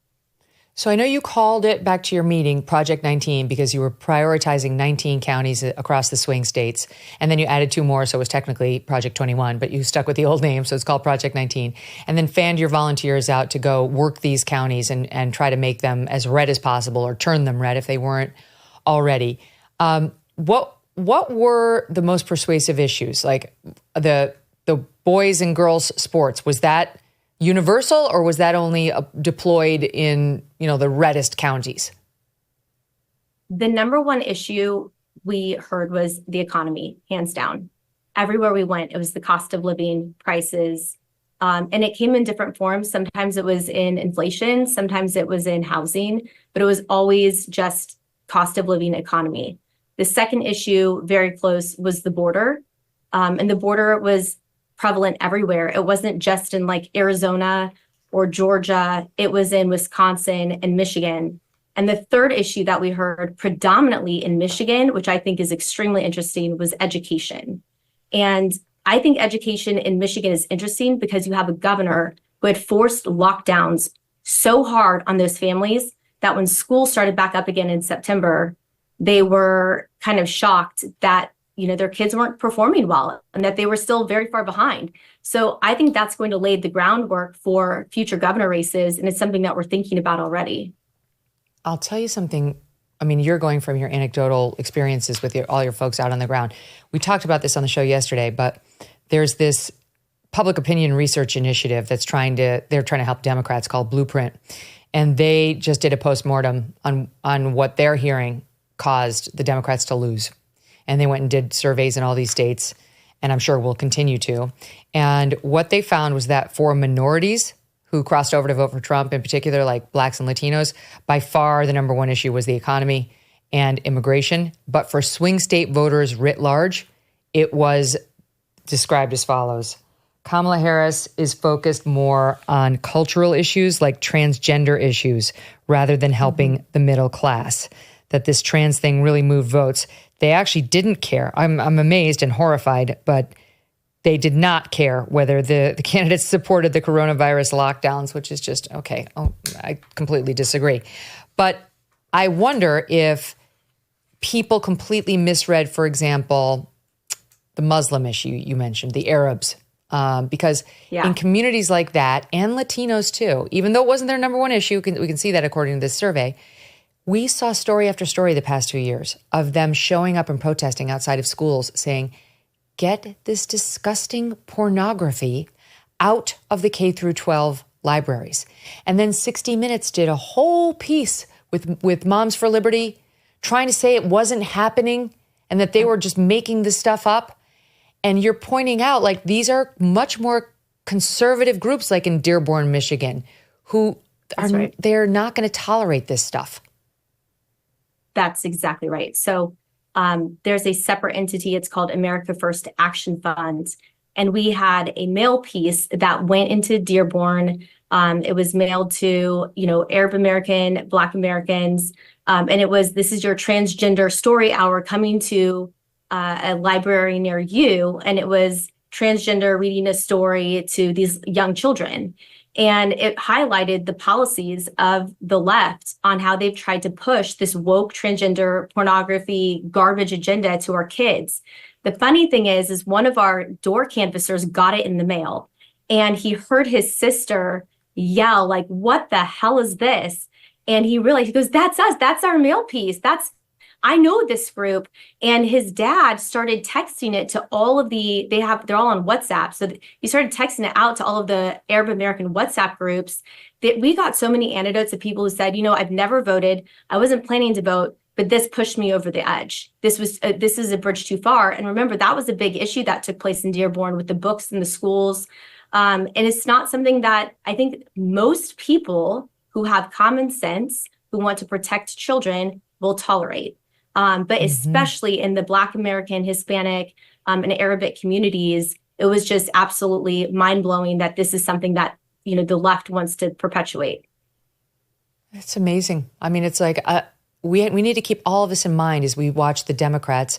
So I know you called it back to your meeting, Project 19, because you were prioritizing 19 counties across the swing states. And then you added 2 more, so it was technically Project 21, but you stuck with the old name, so it's called Project 19. And then fanned your volunteers out to go work these counties and try to make them as red as possible or turn them red if they weren't already. What were the most persuasive issues? Like the boys and girls sports, was that universal, or was that only deployed in, you know, the reddest counties? The number one issue we heard was the economy, hands down. Everywhere we went, it was the cost of living, prices, and it came in different forms. Sometimes it was in inflation, sometimes it was in housing, but it was always just cost of living, economy. The second issue, very close, was the border, and the border was prevalent everywhere. It wasn't just in like Arizona or Georgia. It was in Wisconsin and Michigan. And the third issue that we heard predominantly in Michigan, which I think is extremely interesting, was education. And I think education in Michigan is interesting because you have a governor who had forced lockdowns so hard on those families that when school started back up again in September, they were kind of shocked that, you know, their kids weren't performing well and that they were still very far behind. So I think that's going to lay the groundwork for future governor races. And it's something that we're thinking about already. I'll tell you something. I mean, you're going from your anecdotal experiences with all your folks out on the ground. We talked about this on the show yesterday, but there's this public opinion research initiative they're trying to help Democrats called Blueprint. And they just did a postmortem on what they're hearing caused the Democrats to lose. and they went and did surveys in all these states, and I'm sure will continue to. And what they found was that for minorities who crossed over to vote for Trump, in particular, like Blacks and Latinos, by far the number one issue was the economy and immigration. But for swing state voters writ large, it was described as follows. Kamala Harris is focused more on cultural issues like transgender issues rather than helping the middle class. That this trans thing really moved votes. They actually didn't care. I'm amazed and horrified, but they did not care whether the candidates supported the coronavirus lockdowns, which is just, okay, I completely disagree. But I wonder if people completely misread, for example, the Muslim issue you mentioned, the Arabs, because in communities like that, and Latinos too, even though it wasn't their number one issue, we can see that according to this survey, we saw story after story the past 2 years of them showing up and protesting outside of schools saying, get this disgusting pornography out of the K through 12 libraries. And then 60 Minutes did a whole piece with Moms for Liberty trying to say it wasn't happening and that they were just making this stuff up. And you're pointing out, like, these are much more conservative groups, like in Dearborn, Michigan, who are they're not going to tolerate this stuff. That's exactly right. So there's a separate entity. It's called America First Action Fund. And we had a mail piece that went into Dearborn. It was mailed to, Arab American, Black Americans. And it was, this is your transgender story hour coming to a library near you. And it was transgender reading a story to these young children. And it highlighted the policies of the left on how they've tried to push this woke transgender pornography garbage agenda to our kids. The funny thing is one of our door canvassers got it in the mail, and he heard his sister yell, like, what the hell is this? And he goes, that's us. That's our mail piece. I know this group. And his dad started texting it to all of they're all on WhatsApp. So he started texting it out to all of the Arab American WhatsApp groups. That we got so many anecdotes of people who said, I've never voted. I wasn't planning to vote, but this pushed me over the edge. This is a bridge too far. And remember, that was a big issue that took place in Dearborn with the books in the schools. And it's not something that I think most people who have common sense, who want to protect children, will tolerate. But especially in the Black American, Hispanic, and Arabic communities, it was just absolutely mind-blowing that this is something that, the left wants to perpetuate. It's amazing. I mean, it's like we need to keep all of this in mind as we watch the Democrats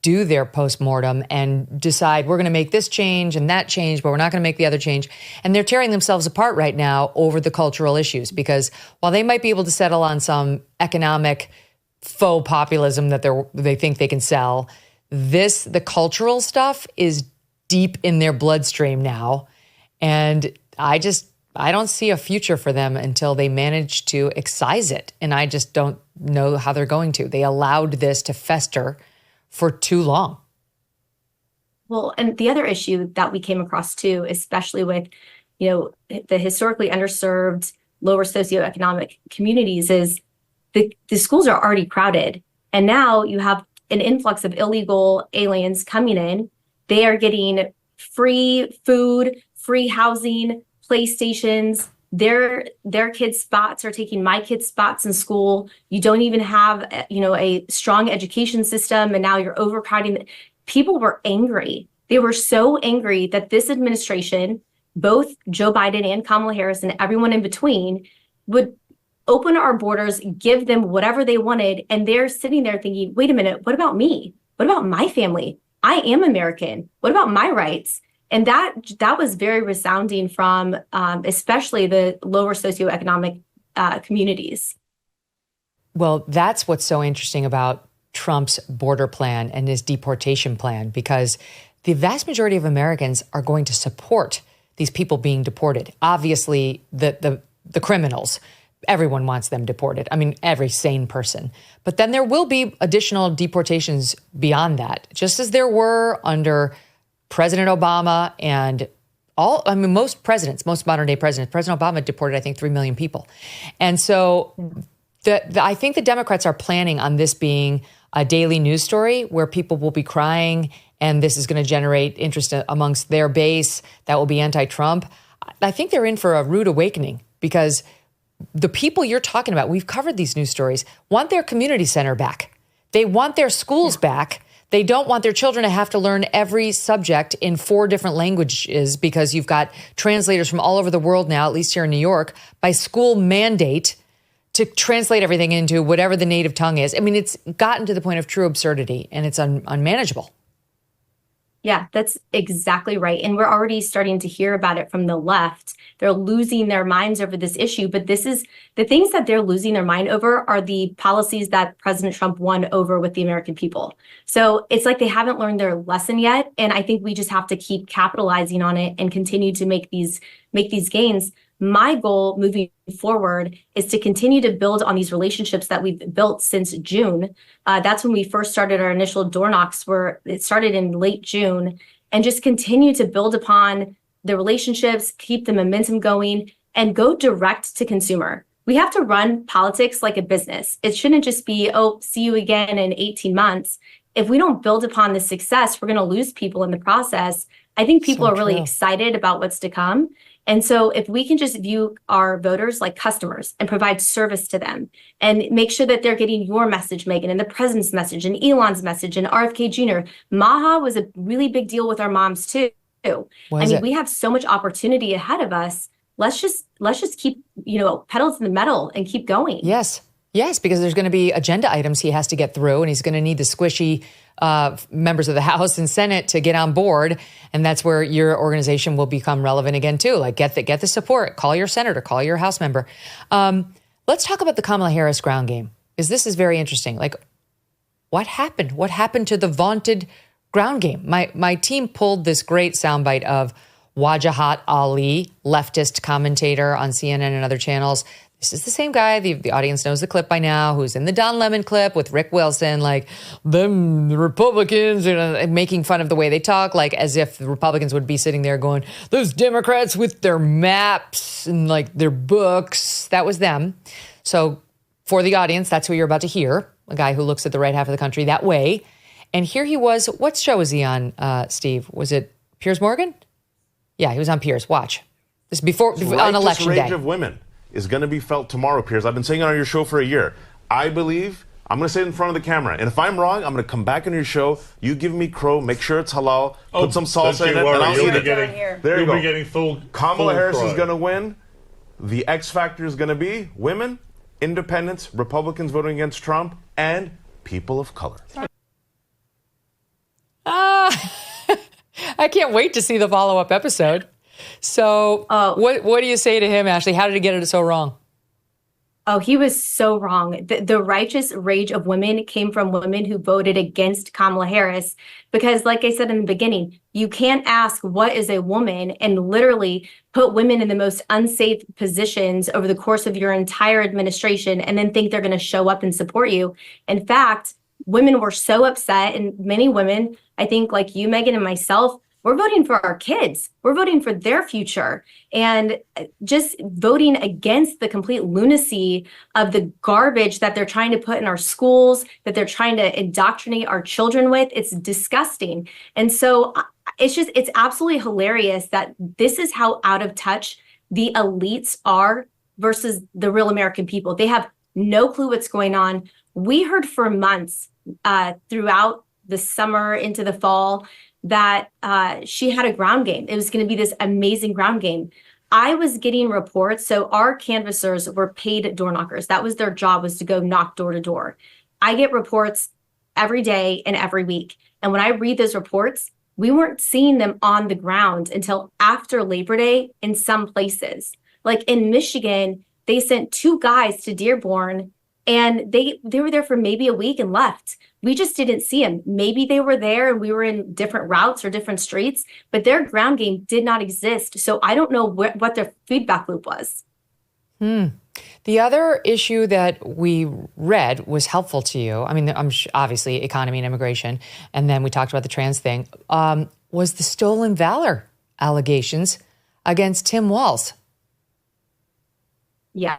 do their postmortem and decide we're going to make this change and that change, but we're not going to make the other change. And they're tearing themselves apart right now over the cultural issues, because while they might be able to settle on some economic faux populism that they think they can sell, the cultural stuff is deep in their bloodstream now. And I don't see a future for them until they manage to excise it. And I just don't know how they're going to. They allowed this to fester for too long. Well, and the other issue that we came across too, especially with, the historically underserved, lower socioeconomic communities, is the schools are already crowded. And now you have an influx of illegal aliens coming in. They are getting free food, free housing, PlayStations. Their kids' spots are taking my kids' spots in school. You don't even have, a strong education system. And now you're overcrowding. People were angry. They were so angry that this administration, both Joe Biden and Kamala Harris and everyone in between, would open our borders, give them whatever they wanted. And they're sitting there thinking, wait a minute, what about me? What about my family? I am American. What about my rights? And that was very resounding from especially the lower socioeconomic communities. Well, that's what's so interesting about Trump's border plan and his deportation plan, because the vast majority of Americans are going to support these people being deported. Obviously, the criminals, everyone wants them deported. I mean, every sane person. But then there will be additional deportations beyond that, just as there were under President Obama and most presidents, most modern day presidents. President Obama deported, I think, 3 million people. And so I think the Democrats are planning on this being a daily news story where people will be crying and this is going to generate interest amongst their base that will be anti-Trump, I think they're in for a rude awakening, because the people you're talking about, we've covered these news stories, want their community center back. They want their schools back. They don't want their children to have to learn every subject in 4 different languages, because you've got translators from all over the world now, at least here in New York, by school mandate to translate everything into whatever the native tongue is. I mean, it's gotten to the point of true absurdity, and it's unmanageable. Yeah, that's exactly right. And we're already starting to hear about it from the left. They're losing their minds over this issue. But this is the things that they're losing their mind over are the policies that President Trump won over with the American people. So it's like they haven't learned their lesson yet. And I think we just have to keep capitalizing on it and continue to make these gains. My goal moving forward is to continue to build on these relationships that we've built since June. That's when we first started our initial door knocks, where it started in late June, and just continue to build upon the relationships, keep the momentum going, and go direct to consumer. We have to run politics like a business. It shouldn't just be, oh, see you again in 18 months. If we don't build upon the success, we're going to lose people in the process. I think people are really excited about what's to come. And so if we can just view our voters like customers and provide service to them and make sure that they're getting your message, Megyn, and the president's message and Elon's message and RFK Jr. MAHA was a really big deal with our moms too. We have so much opportunity ahead of us. Let's just keep, pedal to the metal and keep going. Yes, because there's going to be agenda items he has to get through, and he's going to need the squishy members of the House and Senate to get on board. And that's where your organization will become relevant again, too. Like, get the support. Call your senator. Call your House member. Let's talk about the Kamala Harris ground game, because this is very interesting. Like, what happened? What happened to the vaunted ground game? My team pulled this great soundbite of Wajahat Ali, leftist commentator on CNN and other channels. This is the same guy, the audience knows the clip by now, who's in the Don Lemon clip with Rick Wilson, like, the Republicans, making fun of the way they talk, like as if the Republicans would be sitting there going, those Democrats with their maps and like their books. That was them. So for the audience, that's who you're about to hear, a guy who looks at the right half of the country that way. And here he was. What show was he on, Steve? Was it Piers Morgan? Yeah, he was on Piers. Watch. This before on election day. Rage of women is going to be felt tomorrow, Piers. I've been saying it on your show for a year. I believe, I'm going to say it in front of the camera, and if I'm wrong, I'm going to come back on your show. You give me crow, make sure it's halal, put some salsa in it, and I'll eat it. There you go. Be getting full Kamala Harris crow. is going to win. The X factor is going to be women, independents, Republicans voting against Trump, and people of color. I can't wait to see the follow-up episode. So what do you say to him, Ashley? How did he get it so wrong? Oh, he was so wrong. The righteous rage of women came from women who voted against Kamala Harris, because like I said in the beginning, you can't ask what is a woman and literally put women in the most unsafe positions over the course of your entire administration and then think they're going to show up and support you. In fact, women were so upset, and many women, I think like you, Megyn, and myself, we're voting for our kids. We're voting for their future. And just voting against the complete lunacy of the garbage that they're trying to put in our schools, that they're trying to indoctrinate our children with, it's disgusting. And so it's absolutely hilarious that this is how out of touch the elites are versus the real American people. They have no clue what's going on. We heard for months throughout the summer into the fall that she had a ground game. It was going to be this amazing ground game. I was getting reports. So our canvassers were paid door knockers. That was their job, was to go knock door to door. I get reports every day and every week. And when I read those reports, we weren't seeing them on the ground until after Labor Day in some places. Like in Michigan, they sent 2 guys to Dearborn, and they were there for maybe a week and left. We just didn't see them. Maybe they were there and we were in different routes or different streets, but their ground game did not exist. So I don't know what their feedback loop was. The other issue that we read was helpful to you. I mean, obviously economy and immigration. And then we talked about the trans thing, was the stolen valor allegations against Tim Walz. Yeah.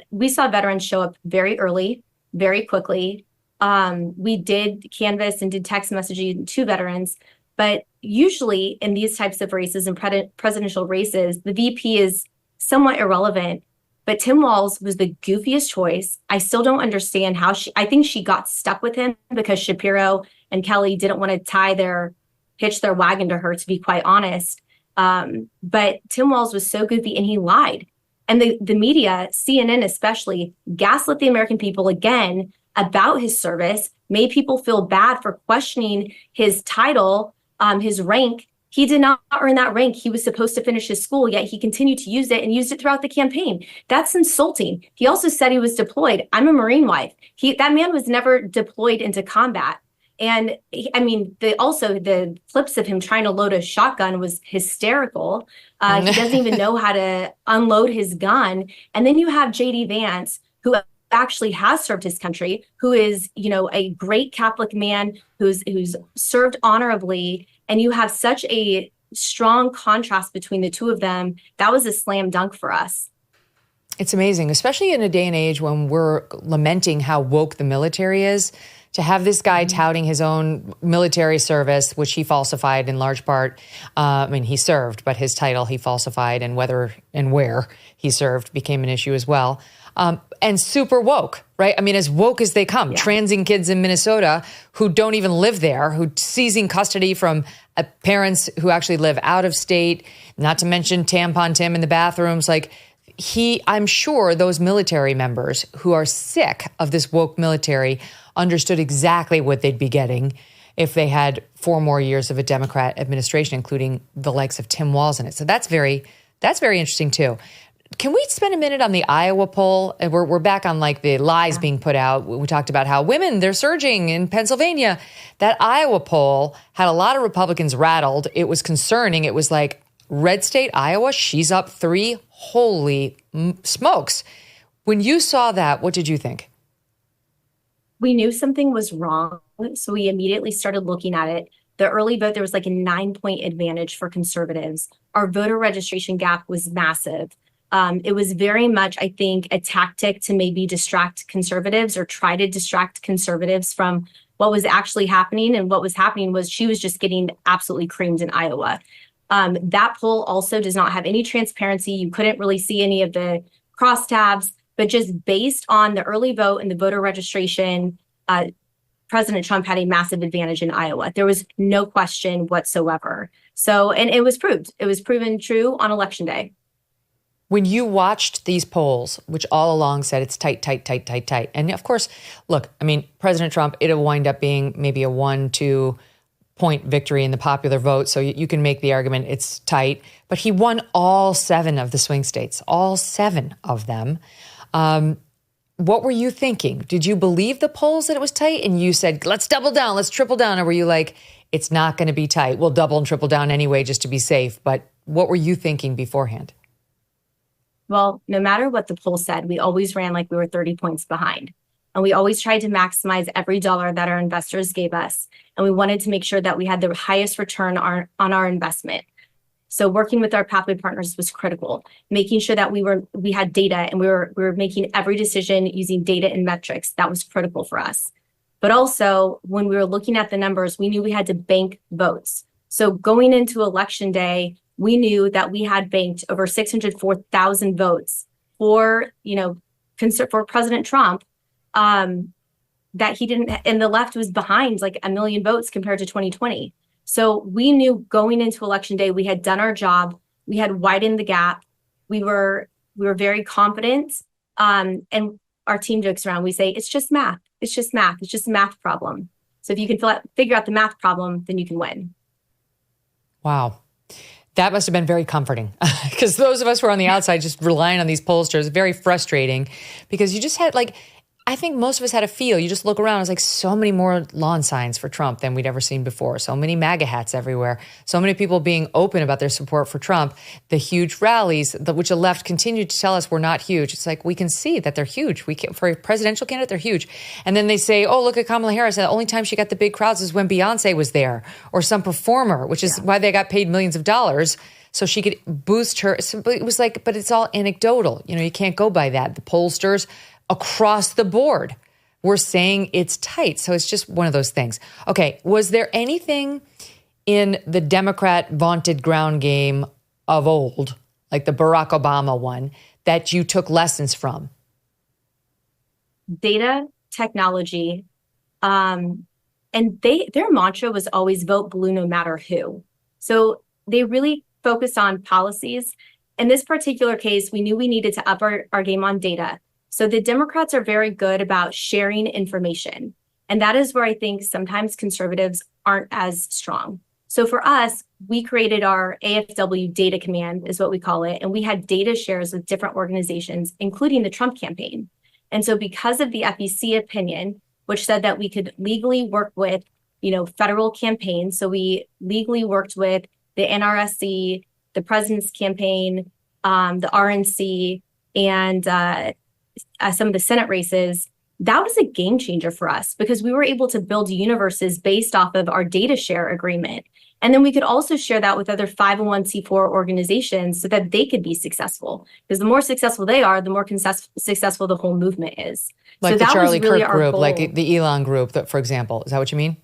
We saw veterans show up very early, very quickly. We did canvass and did text messaging to veterans, but usually in these types of races and presidential races, the VP is somewhat irrelevant. But Tim Walz was the goofiest choice. I still don't understand how I think she got stuck with him because Shapiro and Kelly didn't want to hitch their wagon to her, to be quite honest. But Tim Walz was so goofy and he lied. And the media, CNN especially, gaslit the American people again about his service, made people feel bad for questioning his title, his rank. He did not earn that rank. He was supposed to finish his school, yet he continued to use it and used it throughout the campaign. That's insulting. He also said he was deployed. I'm a Marine wife. That man was never deployed into combat. And the clips of him trying to load a shotgun was hysterical. He doesn't even know how to unload his gun. And then you have J.D. Vance, who actually has served his country, who is, a great Catholic man who's served honorably. And you have such a strong contrast between the two of them. That was a slam dunk for us. It's amazing, especially in a day and age when we're lamenting how woke the military is, to have this guy touting his own military service, which he falsified in large part. He served, but his title he falsified, and whether and where he served became an issue as well. And super woke, right? As woke as they come, transing kids in Minnesota who don't even live there, who seizing custody from parents who actually live out of state, not to mention tampon Tim in the bathrooms. I'm sure those military members who are sick of this woke military understood exactly what they'd be getting if they had 4 more years of a Democrat administration, including the likes of Tim Walz in it. So that's very interesting too. Can we spend a minute on the Iowa poll? We're back on the lies being put out. We talked about how women, they're surging in Pennsylvania. That Iowa poll had a lot of Republicans rattled. It was concerning. It was like, red state Iowa, she's up 3. Holy smokes. When you saw that, what did you think? We knew something was wrong, so we immediately started looking at it. The early vote, there was a 9-point advantage for conservatives. Our voter registration gap was massive. It was very much, I think, a tactic to maybe distract conservatives or try to distract conservatives from what was actually happening. And what was happening was she was just getting absolutely creamed in Iowa. That poll also does not have any transparency. You couldn't really see any of the crosstabs, but just based on the early vote and the voter registration, President Trump had a massive advantage in Iowa. There was no question whatsoever. So, and it was proved. It was proven true on Election Day. When you watched these polls, which all along said it's tight, and of course, look, President Trump, it'll wind up being maybe a 1-2 point victory in the popular vote. So you can make the argument it's tight, but he won all 7 of the swing states, all 7 of them. What were you thinking? Did you believe the polls that it was tight and you said, let's double down, let's triple down? Or were you like, it's not going to be tight, we'll double and triple down anyway just to be safe? But what were you thinking beforehand? Well, no matter what the poll said, we always ran like we were 30 points behind. And we always tried to maximize every dollar that our investors gave us. And we wanted to make sure that we had the highest return on our investment. So working with our pathway partners was critical, making sure that we had data and we were making every decision using data and metrics. That was critical for us. But also when we were looking at the numbers, we knew we had to bank votes. So going into Election Day, we knew that we had banked over 604,000 votes for President Trump, that he didn't, and the left was behind like 1 million votes compared to 2020. So we knew going into Election Day, we had done our job. We had widened the gap. We were very confident. And our team jokes around. We say, it's just math. It's just math. It's just a math problem. So if you can figure out the math problem, then you can win. Wow. That must have been very comforting because those of us who are on the outside just relying on these pollsters, very frustrating because you just had I think most of us had a feel. You just look around, it's like so many more lawn signs for Trump than we'd ever seen before. So many MAGA hats everywhere. So many people being open about their support for Trump. The huge rallies, which the left continued to tell us were not huge. It's like, we can see that they're huge. For a presidential candidate, they're huge. And then they say, oh, look at Kamala Harris. The only time she got the big crowds is when Beyonce was there or some performer, which is why they got paid millions of dollars. So she could boost her. So it was like, but it's all anecdotal. You can't go by that. The pollsters across the board we're saying it's tight. So it's just one of those things. Okay, was there anything in the Democrat vaunted ground game of old, like the Barack Obama one, that you took lessons from? Data, technology, and their mantra was always vote blue no matter who. So they really focused on policies. In this particular case, we knew we needed to up our game on data. So the Democrats are very good about sharing information. And that is where I think sometimes conservatives aren't as strong. So for us, we created our AFW data command, is what we call it. And we had data shares with different organizations, including the Trump campaign. And so because of the FEC opinion, which said that we could legally work with, federal campaigns. So we legally worked with the NRSC, the president's campaign, the RNC, and some of the Senate races. That was a game changer for us because we were able to build universes based off of our data share agreement. And then we could also share that with other 501c4 organizations so that they could be successful. Because the more successful they are, the more successful the whole movement is. Like so the that Charlie was really Kirk our group, goal. like the Elon group, for example. Is that what you mean?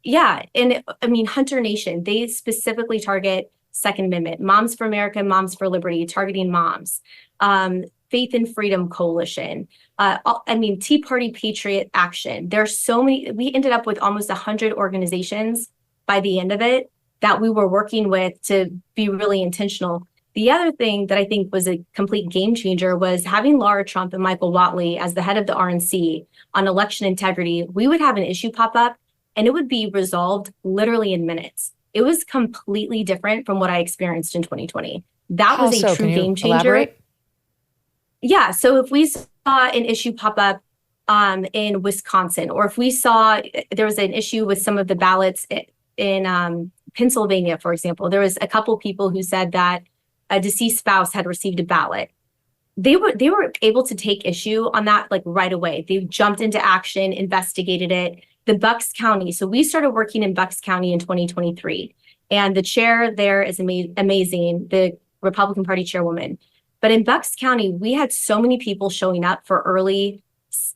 Yeah. And I mean, Hunter Nation, they specifically target Second Amendment, Moms for America, Moms for Liberty, targeting moms, Faith and Freedom Coalition. Tea Party Patriot Action. There's so many. We ended up with almost 100 organizations by the end of it that we were working with to be really intentional. The other thing that I think was a complete game changer was having Laura Trump and Michael Whatley as the head of the RNC on election integrity. We would have an issue pop up and it would be resolved literally in minutes. It was completely different from what I experienced in 2020. That was a true game changer. Elaborate? Yeah. So if we saw an issue pop up in Wisconsin, or if we saw there was an issue with some of the ballots in Pennsylvania, for example, there was a couple people who said that a deceased spouse had received a ballot. They were able to take issue on that like right away. They jumped into action, investigated it. The Bucks County. So we started working in Bucks County in 2023, and the chair there is amazing, the Republican Party chairwoman. But in Bucks County, we had so many people showing up for early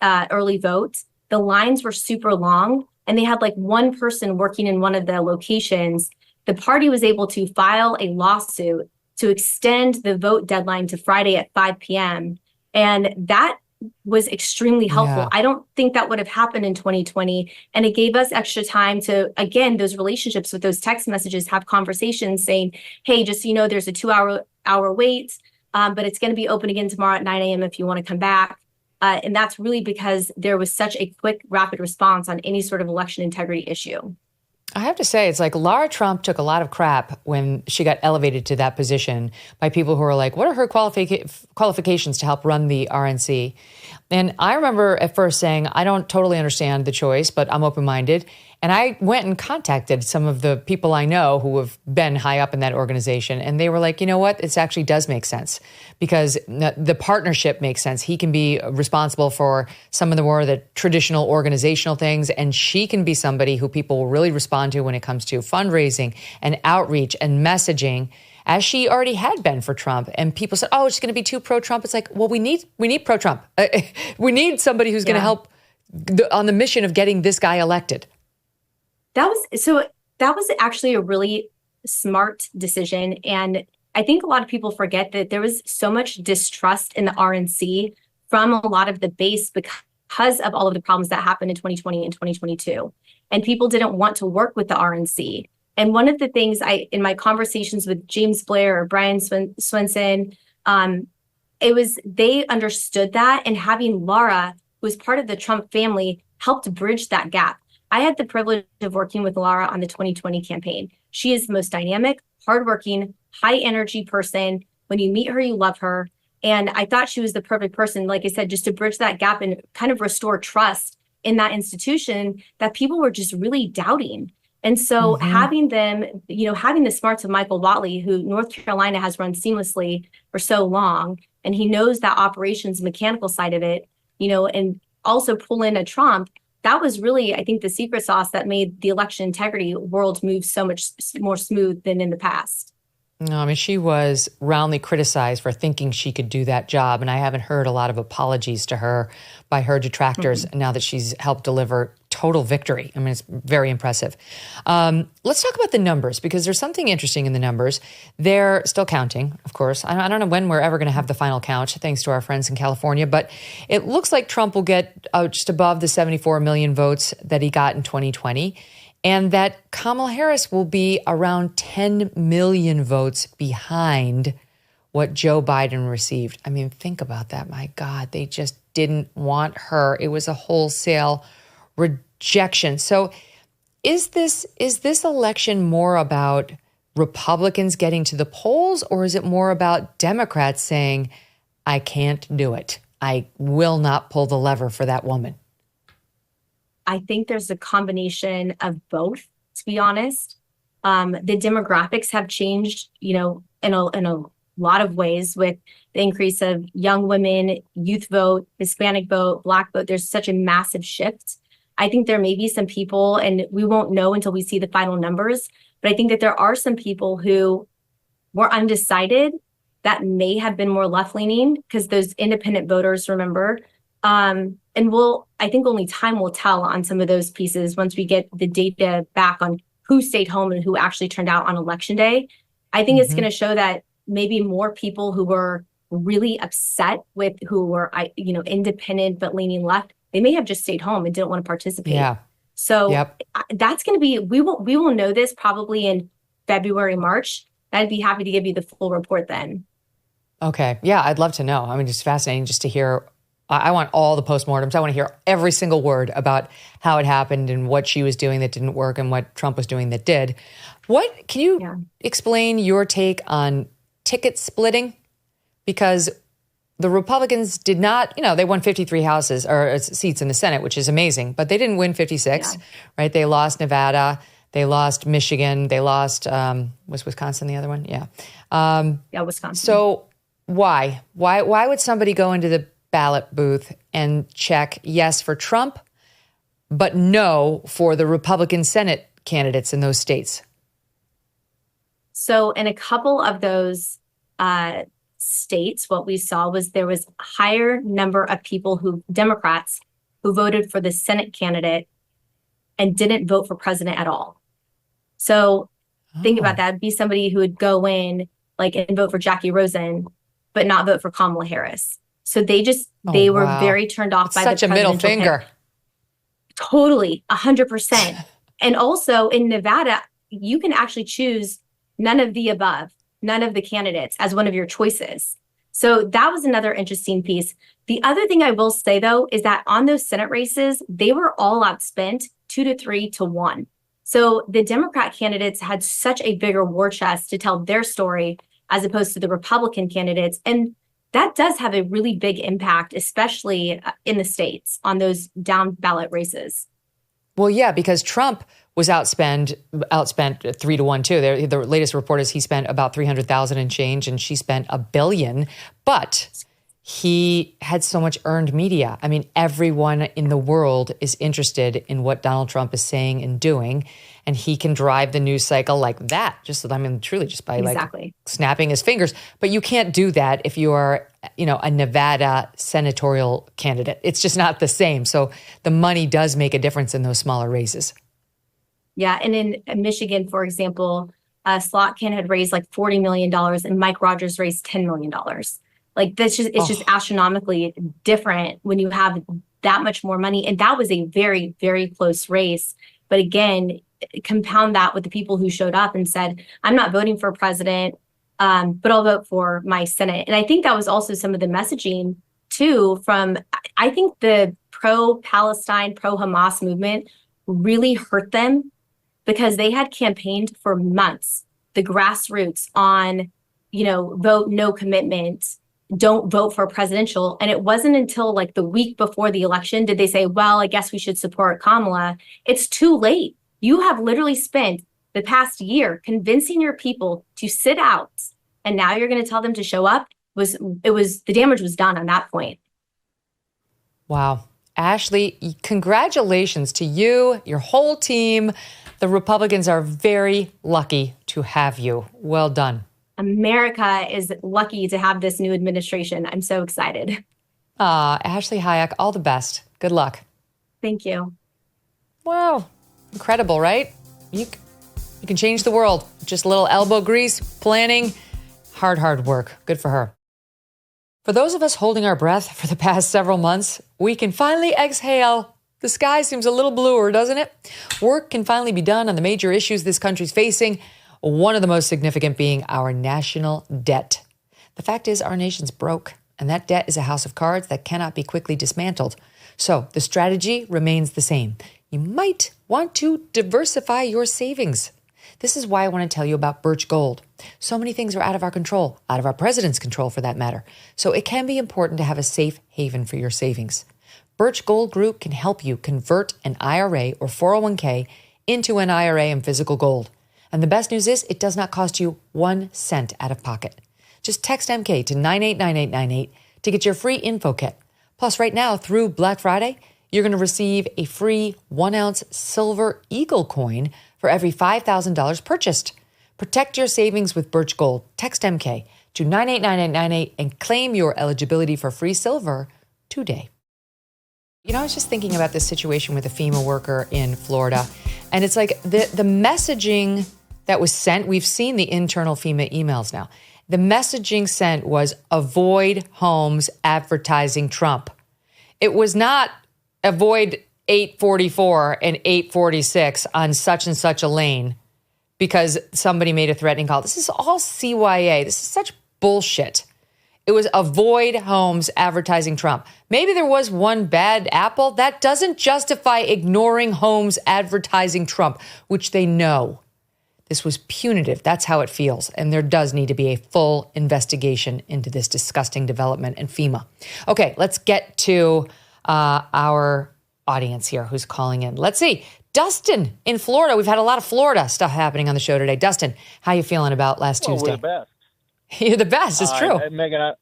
votes. The lines were super long, and they had like one person working in one of the locations. The party was able to file a lawsuit to extend the vote deadline to Friday at 5 p.m. And that was extremely helpful. Yeah. I don't think that would have happened in 2020. And it gave us extra time to, again, those relationships with those text messages, have conversations saying, hey, just so you know, there's a 2-hour wait, but it's going to be open again tomorrow at 9 a.m. if you want to come back. And that's really because there was such a quick, rapid response on any sort of election integrity issue. I have to say, it's like Laura Trump took a lot of crap when she got elevated to that position by people who are like, what are her qualifications to help run the RNC? And I remember at first saying, I don't totally understand the choice, but I'm open-minded. And I went and contacted some of the people I know who have been high up in that organization. And they were like, you know what? It actually does make sense because the partnership makes sense. He can be responsible for some of the more of the traditional organizational things. And she can be somebody who people will really respond to when it comes to fundraising and outreach and messaging, as she already had been for Trump. And people said, oh, she's going to be too pro-Trump. It's like, well, we need pro-Trump. We need somebody who's going to help on the mission of getting this guy elected. That was actually a really smart decision. And I think a lot of people forget that there was so much distrust in the RNC from a lot of the base because of all of the problems that happened in 2020 and 2022. And people didn't want to work with the RNC. And one of the things in my conversations with James Blair or Brian Swenson, they understood that, and having Laura, who was part of the Trump family, helped bridge that gap. I had the privilege of working with Laura on the 2020 campaign. She is the most dynamic, hardworking, high energy person. When you meet her, you love her. And I thought she was the perfect person, like I said, just to bridge that gap and kind of restore trust in that institution that people were just really doubting. And so having them, having the smarts of Michael Whatley, who North Carolina has run seamlessly for so long, and he knows that operations mechanical side of it, and also pull in a Trump, that was really, I think, the secret sauce that made the election integrity world move so much more smooth than in the past. No, I mean, she was roundly criticized for thinking she could do that job. And I haven't heard a lot of apologies to her by her detractors now that she's helped deliver total victory. I mean, it's very impressive. Let's talk about the numbers, because there's something interesting in the numbers. They're still counting, of course. I don't know when we're ever going to have the final count, thanks to our friends in California. But it looks like Trump will get just above the 74 million votes that he got in 2020. And that Kamala Harris will be around 10 million votes behind what Joe Biden received. I mean, think about that. My God, they just didn't want her. It was a wholesale rejection. So is this election more about Republicans getting to the polls, or is it more about Democrats saying, I can't do it. I will not pull the lever for that woman? I think there's a combination of both, to be honest. The demographics have changed, in a lot of ways, with the increase of young women, youth vote, Hispanic vote, Black vote. There's such a massive shift. I think there may be some people, and we won't know until we see the final numbers, but I think that there are some people who were undecided that may have been more left-leaning, because those independent voters, remember, I think only time will tell on some of those pieces once we get the data back on who stayed home and who actually turned out on election day. I think it's going to show that maybe more people who were really upset with, who were, independent but leaning left, they may have just stayed home and didn't want to participate. Yeah. So that's going to be, we will know this probably in February, March. I'd be happy to give you the full report then. Okay. Yeah, I'd love to know. I mean, it's fascinating just to hear. I want all the postmortems. I want to hear every single word about how it happened and what she was doing that didn't work and what Trump was doing that did. Can you explain your take on ticket splitting? Because the Republicans did not, they won 53 houses or seats in the Senate, which is amazing, but they didn't win 56, right? They lost Nevada, they lost Michigan, they lost, was Wisconsin the other one? Yeah. Wisconsin. So why would somebody go into the ballot booth and check yes for Trump, but no for the Republican Senate candidates in those states? So in a couple of those states, what we saw was there was a higher number of people Democrats who voted for the Senate candidate and didn't vote for president at all. So think about that. It'd be somebody who would go in and vote for Jackie Rosen, but not vote for Kamala Harris. So they were very turned off by such the a middle finger. Totally, 100%. And also in Nevada, you can actually choose none of the above, none of the candidates as one of your choices. So that was another interesting piece. The other thing I will say, though, is that on those Senate races, they were all outspent 2-3 to 1. So the Democrat candidates had such a bigger war chest to tell their story as opposed to the Republican candidates. And that does have a really big impact, especially in the states on those down ballot races. Well, yeah, because Trump was outspent 3 to 1 too. The latest report is he spent about $300,000 and change, and she spent $1 billion. But he had so much earned media. I mean, everyone in the world is interested in what Donald Trump is saying and doing, and he can drive the news cycle like that. Truly just by snapping his fingers. But you can't do that if you are, a Nevada senatorial candidate. It's just not the same. So the money does make a difference in those smaller races. Yeah, and in Michigan, for example, Slotkin had raised $40 million, and Mike Rogers raised $10 million. It's just astronomically different when you have that much more money. And that was a very, very close race. But again, compound that with the people who showed up and said, I'm not voting for president, but I'll vote for my Senate. And I think that was also some of the messaging, too, from, I think the pro-Palestine, pro-Hamas movement really hurt them because they had campaigned for months, the grassroots on, vote no commitment, don't vote for presidential. And it wasn't until the week before the election did they say, well, I guess we should support Kamala. It's too late. You have literally spent the past year convincing your people to sit out, and now you're going to tell them to show up. The damage was done on that point. Wow. Ashley, congratulations to you, your whole team. The Republicans are very lucky to have you. Well done. America is lucky to have this new administration. I'm so excited. Ashley Hayek, all the best. Good luck. Thank you. Wow. Incredible, right? You can change the world. Just a little elbow grease, planning, hard work. Good for her. For those of us holding our breath for the past several months, we can finally exhale. The sky seems a little bluer, doesn't it? Work can finally be done on the major issues this country's facing, one of the most significant being our national debt. The fact is, our nation's broke, and that debt is a house of cards that cannot be quickly dismantled. So the strategy remains the same. You might want to diversify your savings. This is why I want to tell you about Birch Gold. So many things are out of our control, out of our president's control for that matter. So it can be important to have a safe haven for your savings. Birch Gold Group can help you convert an IRA or 401k into an IRA in physical gold. And the best news is it does not cost you 1 cent out of pocket. Just text MK to 989898 to get your free info kit. Plus, right now through Black Friday, you're going to receive a free 1-ounce silver eagle coin for every $5,000 purchased. Protect your savings with Birch Gold. Text MK to 989898 and claim your eligibility for free silver today. You know, I was just thinking about this situation with a FEMA worker in Florida, and it's like the messaging that was sent, we've seen the internal FEMA emails now. The messaging sent was avoid homes advertising Trump. It was not avoid 844 and 846 on such and such a lane because somebody made a threatening call. This is all CYA. This is such bullshit. It was avoid homes advertising Trump. Maybe there was one bad apple. That doesn't justify ignoring homes advertising Trump, which they know. This was punitive. That's how it feels. And there does need to be a full investigation into this disgusting development in FEMA. Okay, let's get to our audience here who's calling in. Let's see. Dustin in Florida. We've had a lot of Florida stuff happening on the show today. Dustin, how you feeling about last Tuesday? We're the best. You're the best. It's true. Megyn,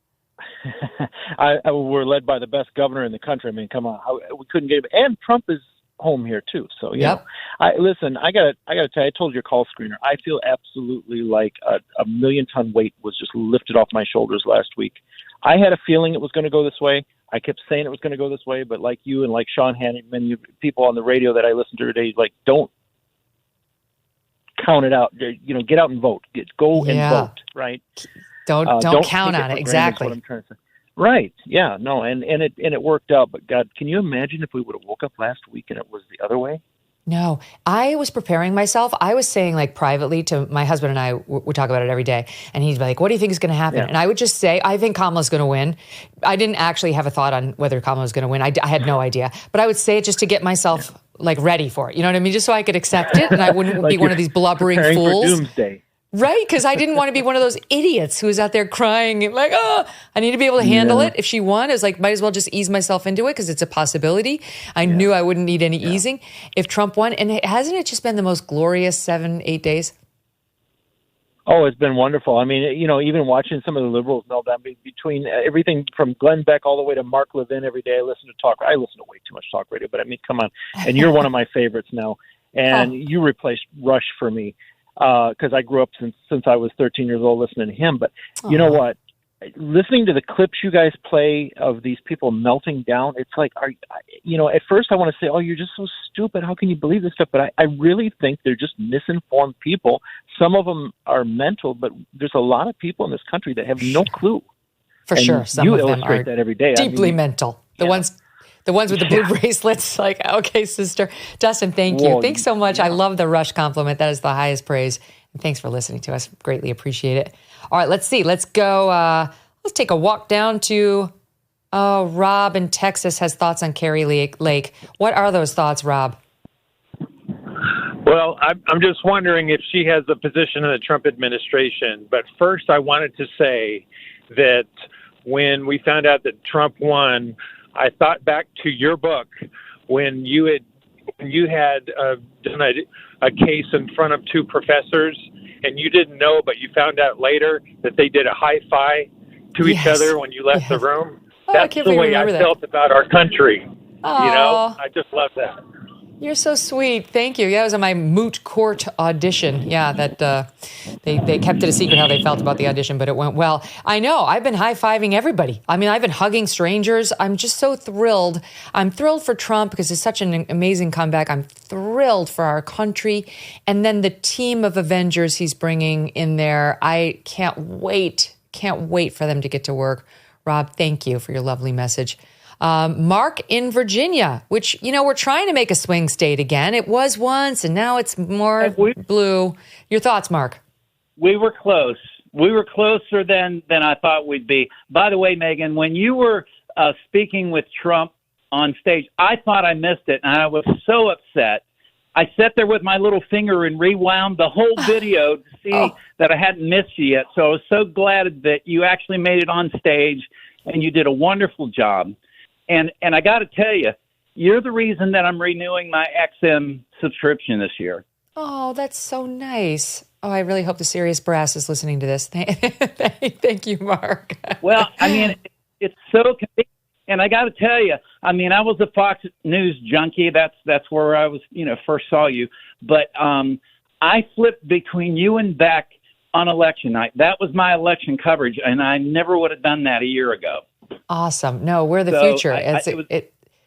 we're led by the best governor in the country. I mean, come on. We couldn't get it. And Trump is home here, too. So, yeah. Listen, I got to tell you, I told your call screener, I feel absolutely like a million-ton weight was just lifted off my shoulders last week. I had a feeling it was going to go this way. I kept saying it was going to go this way, but like you and like Sean Hannity, many people on the radio that I listen to today, like, don't count it out. You know, get out and vote. Go and vote, right? Don't count on it. Exactly. What I'm trying to say. Right. Yeah. No. And it worked out. But God, can you imagine if we would have woke up last week and it was the other way? No, I was preparing myself. I was saying, like, privately to my husband, and I would talk about it every day. And he'd be like, what do you think is going to happen? Yeah. And I would just say, I think Kamala's going to win. I didn't actually have a thought on whether Kamala was going to win. I had no idea. But I would say it just to get myself like ready for it. You know what I mean? Just so I could accept it and I wouldn't like be one of these blubbering fools. For doomsday. Right? Because I didn't want to be one of those idiots who was out there crying like, oh, I need to be able to handle it. If she won, it was like, might as well just ease myself into it because it's a possibility. I knew I wouldn't need any easing if Trump won. And hasn't it just been the most glorious 7-8 days? Oh, it's been wonderful. I mean, you know, even watching some of the liberals melt down between everything from Glenn Beck all the way to Mark Levin every day. I listen to way too much talk radio, but I mean, come on. And you're one of my favorites now. And you replaced Rush for me. Because I grew up since I was 13 years old listening to him. But you know what? Listening to the clips you guys play of these people melting down, it's like, at first I want to say, oh, you're just so stupid. How can you believe this stuff? But I really think they're just misinformed people. Some of them are mental, but there's a lot of people in this country that have no clue. For sure. Some you of them illustrate are that every day. Deeply mental. The ones with the blue bracelets, like, okay, sister. Dustin, thank you. Thanks so much. I love the Rush compliment. That is the highest praise. And thanks for listening to us. Greatly appreciate it. All right, let's see. Let's go. Let's take a walk down to Rob in Texas has thoughts on Kari Lake. What are those thoughts, Rob? Well, I'm just wondering if she has a position in the Trump administration. But first, I wanted to say that when we found out that Trump won, I thought back to your book when you had done a case in front of two professors, and you didn't know, but you found out later that they did a high-fi to each other when you left the room. That's the way I felt about our country. You know, I just love that. You're so sweet. Thank you. Yeah, it was on my moot court audition. Yeah, that they kept it a secret how they felt about the audition, but it went well. I know. I've been high-fiving everybody. I mean, I've been hugging strangers. I'm just so thrilled. I'm thrilled for Trump because it's such an amazing comeback. I'm thrilled for our country. And then the team of Avengers he's bringing in there. I can't wait. Can't wait for them to get to work. Rob, thank you for your lovely message. Mark in Virginia, which, we're trying to make a swing state again. It was once, and now it's more blue. Your thoughts, Mark? We were close. We were closer than I thought we'd be. By the way, Megyn, when you were speaking with Trump on stage, I thought I missed it, and I was so upset. I sat there with my little finger and rewound the whole video to see that I hadn't missed you yet. So I was so glad that you actually made it on stage, and you did a wonderful job. And I got to tell you, you're the reason that I'm renewing my XM subscription this year. Oh, that's so nice. Oh, I really hope the Serious Brass is listening to this. Thank you, Mark. Well, I mean, it's so convenient. And I got to tell you, I mean, I was a Fox News junkie. That's where I was, first saw you. But I flipped between you and Beck on election night. That was my election coverage, and I never would have done that a year ago. Awesome. No, we're the future.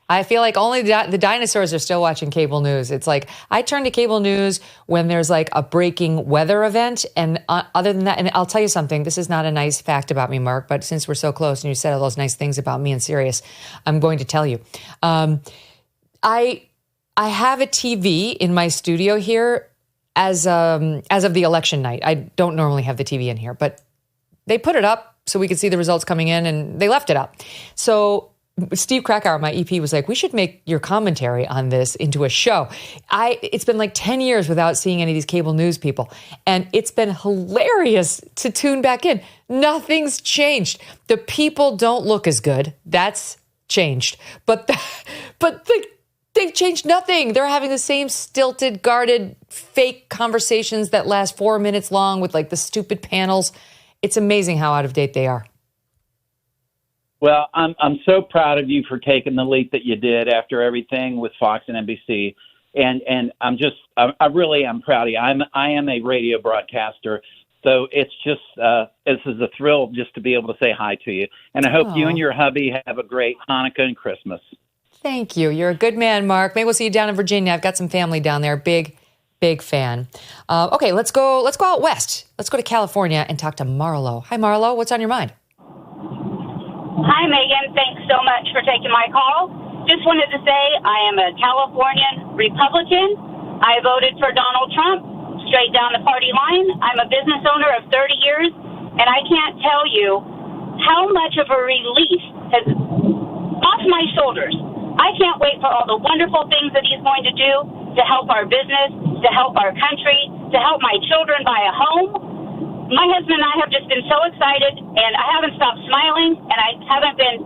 I feel like only the dinosaurs are still watching cable news. It's like I turn to cable news when there's like a breaking weather event. And other than that, and I'll tell you something, this is not a nice fact about me, Mark, but since we're so close and you said all those nice things about me and Sirius, I'm going to tell you. I have a TV in my studio here as of the election night. I don't normally have the TV in here, but they put it up so we could see the results coming in, and they left it up. So Steve Krakauer, my EP, was like, we should make your commentary on this into a show. It's been like 10 years without seeing any of these cable news people, and it's been hilarious to tune back in. Nothing's changed. The people don't look as good. That's changed. But they've changed nothing. They're having the same stilted, guarded, fake conversations that last 4 minutes long with like the stupid panels. It's amazing how out of date they are. Well, I'm so proud of you for taking the leap that you did after everything with Fox and NBC, and I really am proud of you. I am a radio broadcaster, so it's just this is a thrill just to be able to say hi to you, and I hope you and your hubby have a great Hanukkah and Christmas. Thank you. You're a good man, Mark. Maybe we'll see you down in Virginia. I've got some family down there. Big fan. Okay, let's go out west. Let's go to California and talk to Marlo. Hi, Marlo. What's on your mind? Hi, Megyn. Thanks so much for taking my call. Just wanted to say I am a Californian Republican. I voted for Donald Trump straight down the party line. I'm a business owner of 30 years, and I can't tell you how much of a relief has off my shoulders. I can't wait for all the wonderful things that he's going to do to help our business, to help our country, to help my children buy a home. My husband and I have just been so excited, and I haven't stopped smiling, and I haven't been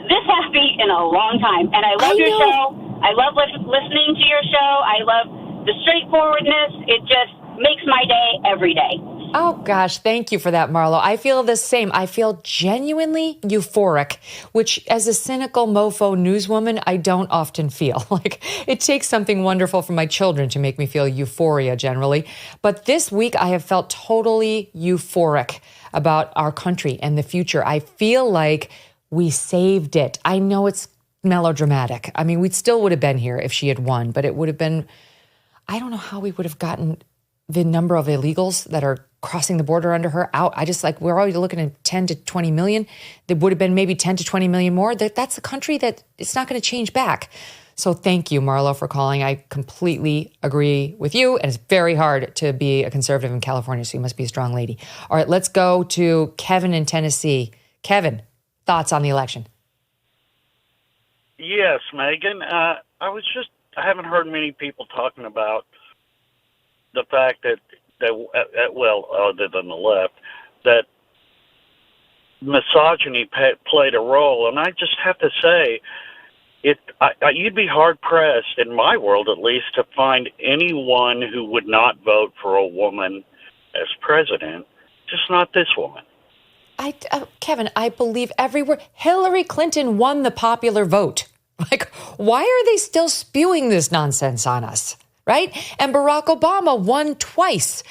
this happy in a long time. And I love your show. I love listening to your show. I love the straightforwardness. It just makes my day every day. Oh, gosh. Thank you for that, Marlo. I feel the same. I feel genuinely euphoric, which as a cynical mofo newswoman, I don't often feel. Like it takes something wonderful from my children to make me feel euphoria generally. But this week I have felt totally euphoric about our country and the future. I feel like we saved it. I know it's melodramatic. I mean, we still would have been here if she had won, but it would have been, I don't know how we would have gotten the number of illegals that are crossing the border under her out. We're already looking at 10 to 20 million. There would have been maybe 10 to 20 million more. That's a country that it's not going to change back. So thank you, Marlo, for calling. I completely agree with you. And it's very hard to be a conservative in California, so you must be a strong lady. All right, let's go to Kevin in Tennessee. Kevin, thoughts on the election? Yes, Megyn. I haven't heard many people talking about the fact that other than the left, that misogyny played a role. And I just have to say, you'd be hard-pressed, in my world at least, to find anyone who would not vote for a woman as president, just not this woman. Kevin, I believe every word. Hillary Clinton won the popular vote. Like, why are they still spewing this nonsense on us? Right? And Barack Obama won twice.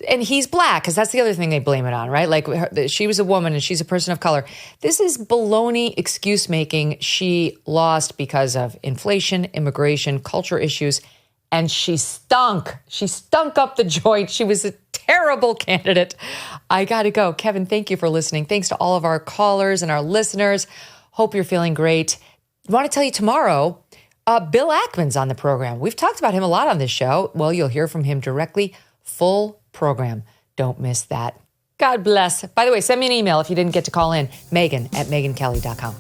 And he's black, because that's the other thing they blame it on, right? Like, she was a woman and she's a person of color. This is baloney excuse making. She lost because of inflation, immigration, culture issues, and she stunk. She stunk up the joint. She was a terrible candidate. I got to go. Kevin, thank you for listening. Thanks to all of our callers and our listeners. Hope you're feeling great. I want to tell you tomorrow, Bill Ackman's on the program. We've talked about him a lot on this show. Well, you'll hear from him directly. Full program. Don't miss that. God bless. By the way, send me an email if you didn't get to call in. Megyn@megynkelly.com.